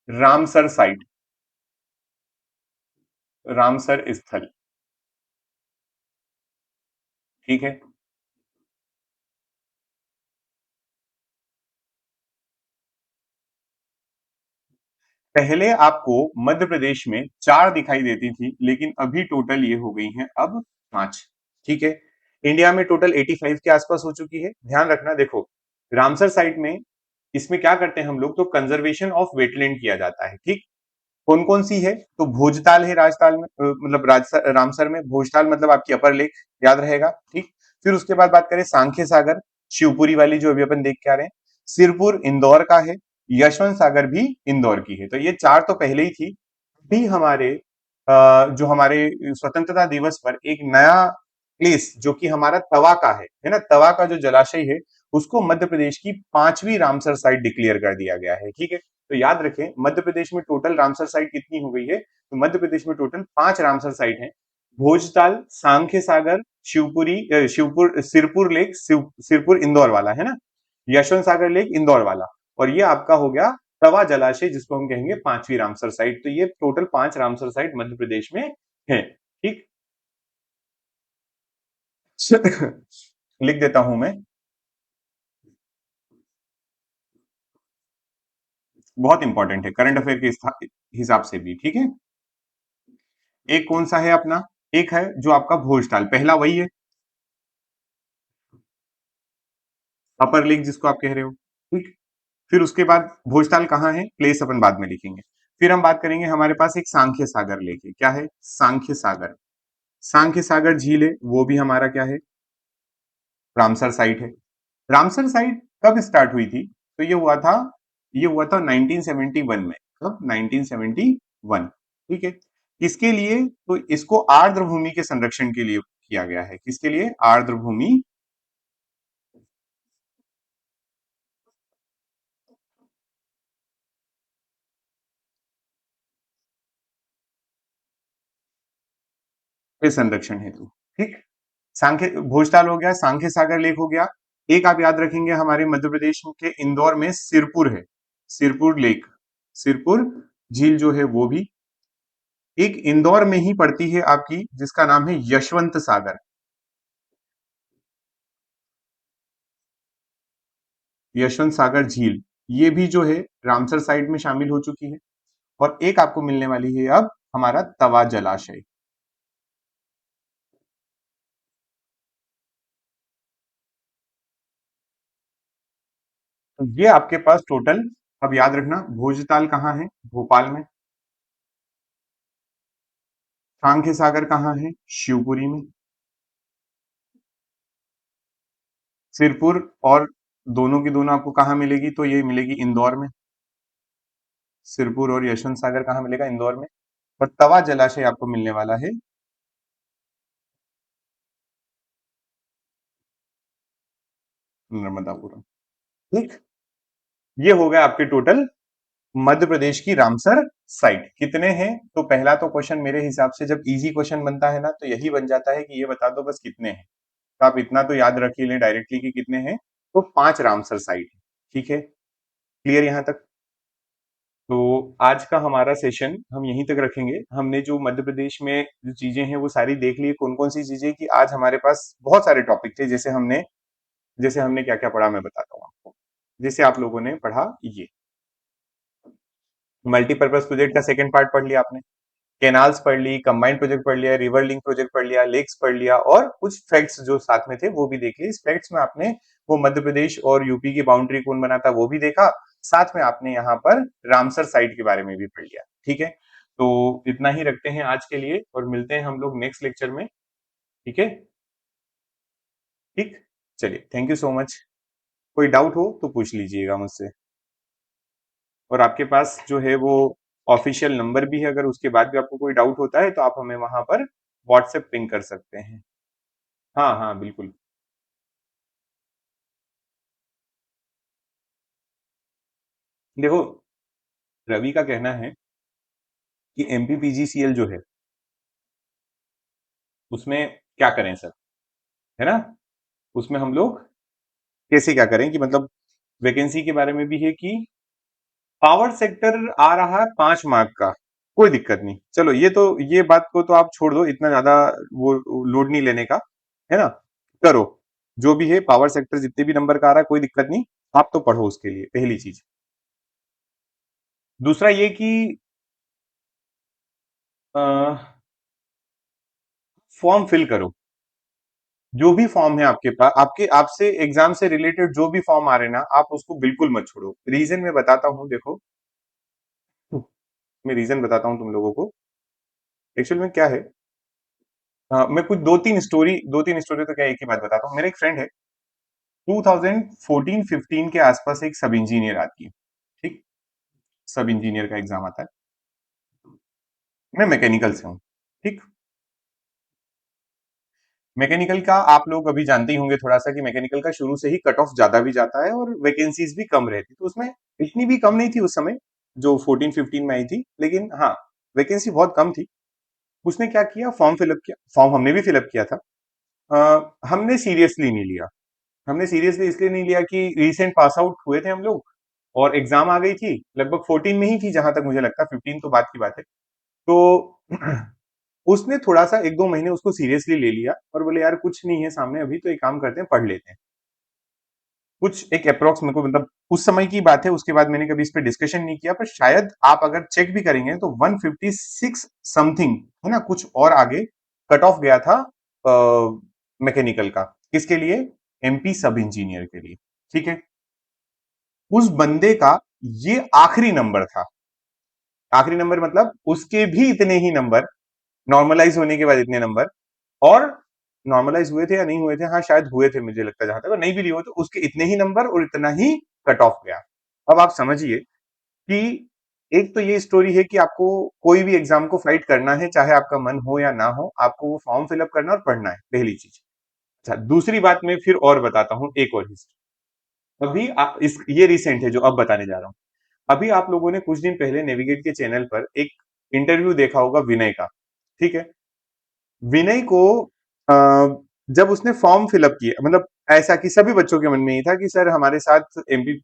रामसर साइट, रामसर स्थल। ठीक है, पहले आपको मध्य प्रदेश में 4 दिखाई देती थी, लेकिन अभी टोटल ये हो गई हैं अब 5। ठीक है, इंडिया में टोटल 85 के आसपास हो चुकी है। ध्यान रखना, देखो रामसर साइट में, इसमें क्या करते हैं हम लोग? तो कंजर्वेशन ऑफ वेटलैंड किया जाता है। ठीक, कौन कौन सी है? तो भोजताल है राजताल में, मतलब रामसर में। भोजताल मतलब आपकी अपर लेक, याद रहेगा। ठीक, फिर उसके बाद बात करें सांख्य सागर, शिवपुरी वाली जो अभी अपन देख के आ रहे हैं। सिरपुर इंदौर का है, यशवंत सागर भी इंदौर की है। तो ये 4 तो पहले ही थी। भी हमारे जो हमारे स्वतंत्रता दिवस पर एक नया प्लेस जो कि हमारा तवा का है ना, तवा का जो जलाशय है, उसको मध्य प्रदेश की 5वीं रामसर साइट डिक्लेयर कर दिया गया है। ठीक है, तो याद रखें मध्य प्रदेश में टोटल रामसर साइट कितनी हो गई है? तो मध्य प्रदेश में टोटल 5 रामसर साइट है। भोजताल, सांख्य सागर, शिवपुरी, शिवपुर, सिरपुर लेक, सिरपुर इंदौर वाला है ना, यशवंत सागर लेक इंदौर वाला, और ये आपका हो गया तवा जलाशय, जिसको हम कहेंगे 5वीं रामसर साइट। तो ये total 5 Ramsar site Madhya Pradesh में है। ठीक, लिख देता हूं मैं, बहुत इंपॉर्टेंट है करंट अफेयर के हिसाब से भी। ठीक है, एक कौन सा है अपना? एक है जो आपका भोजताल, पहला वही है, अपर लेक जिसको आप कह रहे हो। ठीक, फिर उसके बाद भोजताल कहाँ है, प्लेस अपन बाद में लिखेंगे। फिर हम बात करेंगे, हमारे पास एक सांख्य सागर लेक है। क्या है? सांख्य सागर। सांख्य सागर झील है, वो भी हमारा क्या है? रामसर साइट है। रामसर साइट कब स्टार्ट हुई थी? तो ये हुआ था 1971 में। कब? 1971। ठीक है, किसके लिए? तो इसको आर्द्र भूमि के संरक्षण के लिए किया गया है। किसके लिए? आर्द्र भूमि के संरक्षण हेतु। ठीक, सांख्य भोजताल हो गया, सांख्य सागर लेक हो गया। एक आप याद रखेंगे, हमारे मध्य प्रदेश के इंदौर में सिरपुर है, सिरपुर लेक, सिरपुर झील जो है वो भी एक इंदौर में ही पड़ती है आपकी, जिसका नाम है यशवंत सागर। यशवंत सागर झील, ये भी जो है रामसर साइट में शामिल हो चुकी है। और एक आपको मिलने वाली है अब हमारा तवा जलाशय। तो ये आपके पास टोटल, अब याद रखना भोजताल कहाँ है, भोपाल में। सांख्य सागर कहाँ है, शिवपुरी में। सिरपुर और दोनों की दोनों आपको कहाँ मिलेगी, तो ये मिलेगी इंदौर में। सिरपुर और यशवंत सागर कहाँ मिलेगा, इंदौर में। और तवा जलाशय आपको मिलने वाला है नर्मदापुरम। ठीक, ये हो गया आपके टोटल मध्य प्रदेश की रामसर साइट कितने हैं। तो पहला तो क्वेश्चन मेरे हिसाब से जब इजी क्वेश्चन बनता है ना, तो यही बन जाता है कि ये बता दो बस कितने हैं। तो आप इतना तो याद रख ही लें डायरेक्टली कि कितने हैं। तो 5 रामसर साइट है। ठीक है, क्लियर यहां तक। तो आज का हमारा सेशन हम यहीं तक रखेंगे। हमने जो मध्य प्रदेश में जो चीजें हैं वो सारी देख ली। कौन कौन सी चीजें, कि आज हमारे पास बहुत सारे टॉपिक थे। जैसे हमने क्या क्या पढ़ा, मैं बताता हूँ आपको। जैसे आप लोगों ने पढ़ा ये मल्टीपर्पज प्रोजेक्ट का सेकंड पार्ट पढ़ लिया आपने। कैनाल्स पढ़ ली, कंबाइंड प्रोजेक्ट पढ़ लिया, रिवर लिंक प्रोजेक्ट पढ़ लिया, लेक्स पढ़ लिया, और कुछ फैक्ट्स जो साथ में थे वो भी देख लिए। इस फैक्ट्स में आपने वो मध्य प्रदेश और यूपी की बाउंड्री कौन बनाता वो भी देखा। साथ में आपने यहाँ पर रामसर साइट के बारे में भी पढ़ लिया। ठीक है, तो इतना ही रखते हैं आज के लिए, और मिलते हैं हम लोग नेक्स्ट लेक्चर में। ठीक है, ठीक, चलिए, थैंक यू सो मच। कोई डाउट हो तो पूछ लीजिएगा मुझसे। और आपके पास जो है वो ऑफिशियल नंबर भी है, अगर उसके बाद भी आपको कोई डाउट होता है तो आप हमें वहां पर व्हाट्सएप पिंग कर सकते हैं। हाँ हाँ बिल्कुल। देखो, रवि का कहना है कि एमपीपीजीसीएल जो है उसमें क्या करें सर, है ना। उसमें हम लोग कैसे क्या करें, कि मतलब वैकेंसी के बारे में भी है कि पावर सेक्टर आ रहा है 5 मार्क का। कोई दिक्कत नहीं, चलो ये बात को तो आप छोड़ दो, इतना ज्यादा वो लोड नहीं लेने का, है ना। करो जो भी है, पावर सेक्टर जितने भी नंबर का आ रहा है कोई दिक्कत नहीं। आप तो पढ़ो उसके लिए, पहली चीज। दूसरा ये कि फॉर्म फिल करो। जो भी फॉर्म है आपके पास, आपके आपसे एग्जाम से रिलेटेड जो भी फॉर्म आ रहे हैं ना, आप उसको बिल्कुल मत छोड़ो। रीजन मैं बताता हूँ, देखो मैं रीजन बताता हूँ तुम लोगों को। एक्चुअल में क्या है, मैं कुछ दो तीन स्टोरी तो क्या, एक ही बात बताता हूँ। मेरा एक फ्रेंड है, 2014-15 के आसपास एक सब इंजीनियर आती है। ठीक, सब इंजीनियर का एग्जाम आता है। मैं मैकेनिकल से हूँ। ठीक, मैकेनिकल का आप लोग अभी जानते ही होंगे थोड़ा सा, कि मैकेनिकल का शुरू से ही कट ऑफ ज्यादा भी जाता है और वैकेंसीज भी कम रहती, तो उसमें इतनी भी कम नहीं थी उस समय जो 14-15 में आई थी, लेकिन हाँ वैकेंसी बहुत कम थी। उसने क्या किया, फॉर्म फिलअप किया। फॉर्म हमने भी फिलअप किया था। हमने सीरियसली नहीं लिया। हमने सीरियसली इसलिए नहीं लिया कि रिसेंट पास आउट हुए थे हम लोग, और एग्जाम आ गई थी लगभग 14 में ही थी, जहां तक मुझे लगता है 15 तो बात की बात है। तो उसने थोड़ा सा 1-2 महीने उसको सीरियसली ले लिया, और बोले यार कुछ नहीं है सामने, अभी तो एक काम करते हैं, पढ़ लेते हैं कुछ। एक अप्रोक्स मेरे को, मतलब उस समय की बात है, उसके बाद मैंने कभी इस पे डिस्कशन नहीं किया, पर शायद आप अगर चेक भी करेंगे तो 156 समथिंग है ना, कुछ और आगे कट ऑफ गया था मैकेनिकल का। किसके लिए, एमपी सब इंजीनियर के लिए। ठीक है, उस बंदे का ये आखिरी नंबर था। आखिरी नंबर मतलब उसके भी इतने ही नंबर, नॉर्मलाइज होने के बाद इतने नंबर, और नॉर्मलाइज हुए थे या नहीं हुए थे, हाँ शायद हुए थे मुझे लगता है, जहां तक, और नहीं भी लिए हो तो उसके इतने ही नंबर और इतना ही कट ऑफ गया। अब आप समझिए कि एक तो ये स्टोरी है कि आपको कोई भी एग्जाम को फाइट करना है, चाहे आपका मन हो या ना हो, आपको वो फॉर्म फिलअप करना और पढ़ना है, पहली चीज। अच्छा, दूसरी बात मैं फिर और बताता हूँ एक और हिस्ट्री। अभी इस ये रिसेंट है जो अब बताने जा रहा हूँ। अभी आप लोगों ने कुछ दिन पहले नेविगेट के चैनल पर एक इंटरव्यू देखा होगा विनय का। ठीक है, विनय को अ, जब उसने फॉर्म फिलअप किया, मतलब ऐसा कि सभी बच्चों के मन में ये था कि सर हमारे साथ एमपी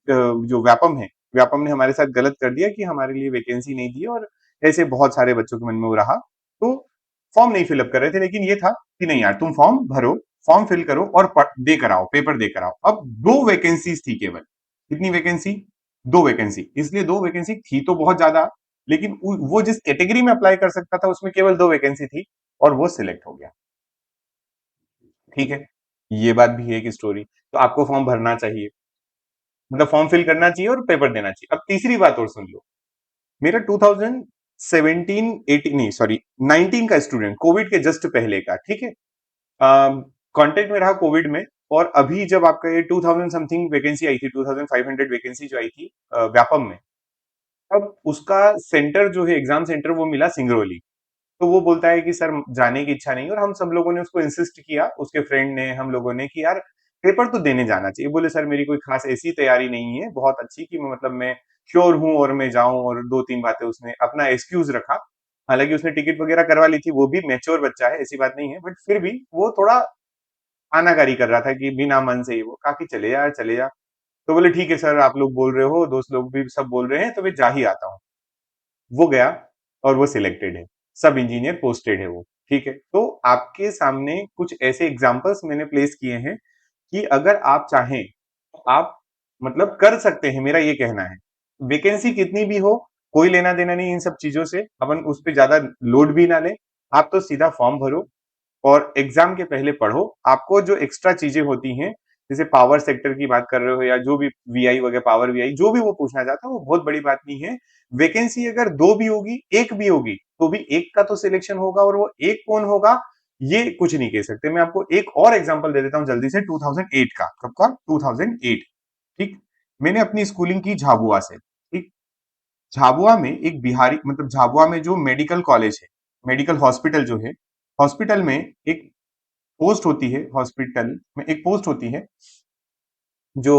जो व्यापम है, व्यापम ने हमारे साथ गलत कर दिया कि हमारे लिए वैकेंसी नहीं दी, और ऐसे बहुत सारे बच्चों के मन में वो रहा। तो फॉर्म नहीं फिलअप कर रहे थे, लेकिन ये था कि नहीं यार तुम फॉर्म भरो, फॉर्म फिल करो और दे कर आओ, पेपर दे कर आओ। अब 2 वैकेंसीज थी केवल। कितनी वैकेंसी, 2 वैकेंसी। इसलिए 2 वैकेंसी थी तो बहुत ज्यादा, लेकिन वो जिस कैटेगरी में अप्लाई कर सकता था उसमें केवल 2 वैकेंसी थी, और वो सिलेक्ट हो गया। ठीक है, ये बात भी है एक स्टोरी। तो आपको फॉर्म भरना चाहिए। मतलब फॉर्म फिल करना चाहिए और पेपर देना चाहिए। अब तीसरी बात और सुन लो, मेरा 2017 18 नहीं सॉरी 19 का स्टूडेंट, कोविड के जस्ट पहले का, ठीक है, कांटेक्ट में रहा कोविड में। और अभी जब आपका ये 2000 समथिंग वैकेंसी आई थी, 2500 वैकेंसी जो आई थी व्यापम में, अब उसका सेंटर जो है, एग्जाम सेंटर, वो मिला सिंगरौली। तो वो बोलता है कि सर जाने की इच्छा नहीं है, और हम सब लोगों ने उसको इंसिस्ट किया, उसके फ्रेंड ने, हम लोगों ने, कि यार पेपर तो देने जाना चाहिए। बोले सर मेरी कोई खास ऐसी तैयारी नहीं है बहुत अच्छी कि मैं, मतलब मैं श्योर हूं और मैं जाऊं, और दो तीन बातें उसने अपना एक्सक्यूज रखा। हालांकि उसने टिकट वगैरह करवा ली थी, वो भी मैच्योर बच्चा है, ऐसी बात नहीं है, बट फिर भी वो थोड़ा आनाकानी कर रहा था कि बिना मन से ही, वो कहा कि चले जा चले जा। तो बोले ठीक है सर, आप लोग बोल रहे हो, दोस्त लोग भी सब बोल रहे हैं, तो मैं जा ही आता हूँ। वो गया और वो सिलेक्टेड है, सब इंजीनियर पोस्टेड है वो, ठीक है। तो आपके सामने कुछ ऐसे एग्जांपल्स मैंने प्लेस किए हैं कि अगर आप चाहें तो आप मतलब कर सकते हैं, मेरा ये कहना है। वैकेंसी कितनी भी हो, कोई लेना देना नहीं इन सब चीजों से, अपन उस पर ज्यादा लोड भी ना लें। आप तो सीधा फॉर्म भरो और एग्जाम के पहले पढ़ो। आपको जो एक्स्ट्रा चीजें होती हैं, जैसे पावर सेक्टर की बात कर रहे हो, या जो भी वीआई वगैरह, पावर वीआई, जो भी वो पूछना चाहता है, वो बहुत बड़ी बात नहीं है। वैकेंसी अगर दो भी होगी, एक भी होगी, तो भी एक का तो सिलेक्शन होगा, और वो एक कौन होगा ये कुछ नहीं कह सकते। मैं आपको एक और एग्जांपल दे देता हूं जल्दी से, 2008 का। कब का? 2008, ठीक। मैंने अपनी स्कूलिंग की झाबुआ से, ठीक। झाबुआ में एक बिहारी, मतलब झाबुआ में जो मेडिकल कॉलेज है, मेडिकल हॉस्पिटल जो है, हॉस्पिटल में एक पोस्ट होती है, हॉस्पिटल में एक पोस्ट होती है जो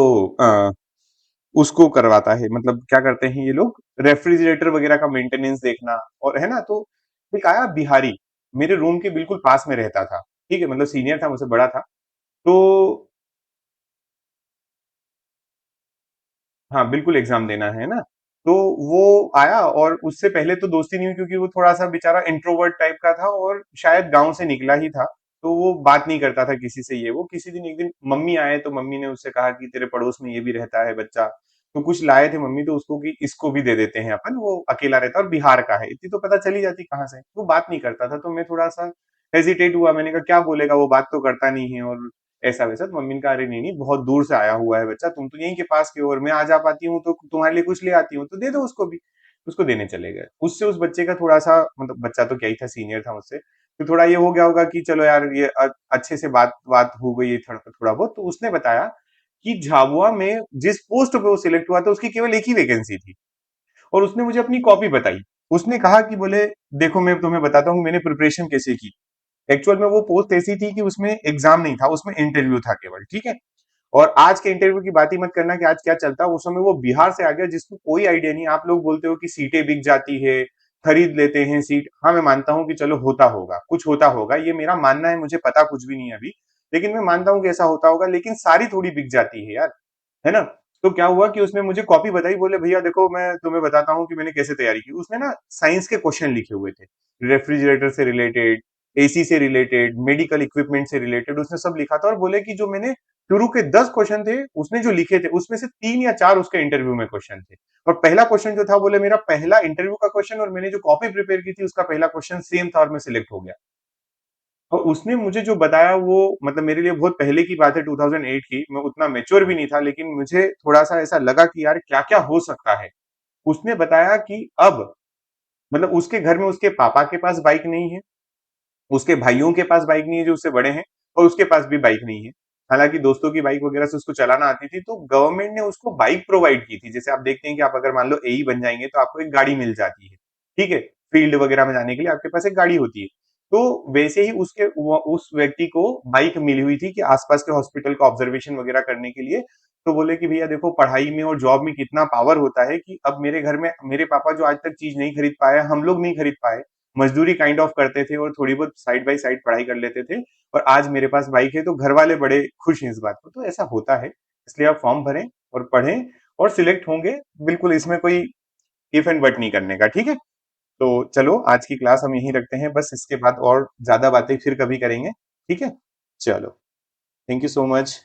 उसको करवाता है, मतलब क्या करते हैं ये लोग, रेफ्रिजरेटर वगैरह का मेंटेनेंस देखना, और है ना। तो एक आया बिहारी, मेरे रूम के बिल्कुल पास में रहता था, ठीक है, मतलब सीनियर था, मुझसे बड़ा था। तो हाँ बिल्कुल एग्जाम देना है ना। तो वो आया, और उससे पहले तो दोस्ती नहीं हुई, क्योंकि वो थोड़ा सा बेचारा इंट्रोवर्ट टाइप का था, और शायद गांव से निकला ही था। तो वो बात नहीं करता था किसी से। ये वो किसी दिन, एक दिन मम्मी आए, तो मम्मी ने उससे कहा कि तेरे पड़ोस में ये भी रहता है बच्चा, तो कुछ लाए थे मम्मी, तो उसको कि इसको भी दे देते हैं अपन, वो अकेला रहता है और बिहार का है, इतनी तो पता चली जाती कहाँ से। वो बात नहीं करता था, तो मैं थोड़ा सा हेजिटेट हुआ, मैंने कहा क्या बोलेगा, वो बात तो करता नहीं है, और ऐसा वैसा। तो मम्मी ने कहा अरे नहीं नहीं, बहुत दूर से आया हुआ है बच्चा, तुम तो यहीं के पास के हो, और मैं आ जा पाती हूँ तो तुम्हारे लिए कुछ ले आती हूँ, तो दे दो उसको भी। उसको देने चले गए। उससे उस बच्चे का थोड़ा सा, मतलब बच्चा तो क्या ही था, सीनियर था मुझसे, तो थोड़ा ये हो गया होगा कि चलो यार ये अच्छे से बात बात हो गई थोड़ा थोड़ा बहुत। तो उसने बताया कि झाबुआ में जिस पोस्ट पे वो सिलेक्ट हुआ था, उसकी केवल एक ही वैकेंसी थी, और उसने मुझे अपनी कॉपी बताई। उसने कहा कि बोले देखो मैं तुम्हें बताता हूँ मैंने प्रिपरेशन कैसे की। एक्चुअल में वो पोस्ट ऐसी थी कि उसमें एग्जाम नहीं था, उसमें इंटरव्यू था केवल, ठीक है। और आज के इंटरव्यू की बात ही मत करना कि आज क्या चलता है, उस समय वो बिहार से आ गया जिसको कोई आइडिया नहीं। आप लोग बोलते हो कि सीटें बिक जाती है, खरीद लेते हैं सीट, हाँ मैं मानता हूं कि चलो होता होगा, कुछ होता होगा, ये मेरा मानना है, मुझे पता कुछ भी नहीं है अभी, लेकिन मैं मानता हूं कि ऐसा होता होगा। लेकिन सारी थोड़ी बिक जाती है यार, है ना। तो क्या हुआ कि उसने मुझे कॉपी बताई, बोले भैया देखो मैं तुम्हें बताता हूँ कि मैंने कैसे तैयारी की। उसने ना साइंस के क्वेश्चन लिखे हुए थे, रेफ्रिजरेटर से रिलेटेड, एसी से रिलेटेड, मेडिकल इक्विपमेंट से रिलेटेड, उसने सब लिखा था। और बोले कि जो मैंने शुरू के 10 क्वेश्चन थे उसने जो लिखे थे, उसमें से 3 या 4 उसके इंटरव्यू में क्वेश्चन थे। और पहला क्वेश्चन जो था, बोले मेरा पहला इंटरव्यू का क्वेश्चन और मैंने जो कॉपी प्रिपेयर की थी उसका पहला क्वेश्चन सेम था, और मैं सिलेक्ट हो गया। और उसने मुझे जो बताया वो, मतलब मेरे लिए बहुत पहले की बात है, 2008 की, मैं उतना मेच्योर भी नहीं था, लेकिन मुझे थोड़ा सा ऐसा लगा कि यार क्या क्या हो सकता है। उसने बताया कि अब, मतलब उसके घर में उसके पापा के पास बाइक नहीं है, उसके भाइयों के पास बाइक नहीं है जो उससे बड़े हैं, और उसके पास भी बाइक नहीं है। हालांकि दोस्तों की बाइक वगैरह से उसको चलाना आती थी, तो गवर्नमेंट ने उसको बाइक प्रोवाइड की थी। जैसे आप देखते हैं कि आप अगर मान लो एई बन जाएंगे तो आपको एक गाड़ी मिल जाती है, ठीक है, फील्ड वगैरह में जाने के लिए आपके पास एक गाड़ी होती है। तो वैसे ही उस व्यक्ति को बाइक मिली हुई थी कि आसपास के हॉस्पिटल का ऑब्जर्वेशन वगैरह करने के लिए। तो बोले कि भैया देखो पढ़ाई में और जॉब में कितना पावर होता है, कि अब मेरे घर में मेरे पापा जो आज तक चीज नहीं खरीद पाए, हम लोग नहीं खरीद पाए, मजदूरी काइंड ऑफ करते थे और थोड़ी बहुत साइड बाय साइड पढ़ाई कर लेते थे, और आज मेरे पास बाइक है, तो घर वाले बड़े खुश हैं इस बात को। तो ऐसा होता है, इसलिए आप फॉर्म भरें और पढ़ें, और सिलेक्ट होंगे, बिल्कुल इसमें कोई इफ एंड बट नहीं करने का, ठीक है। तो चलो आज की क्लास हम यहीं रखते हैं, बस इसके बाद और ज्यादा बातें फिर कभी करेंगे, ठीक है। चलो, थैंक यू सो मच।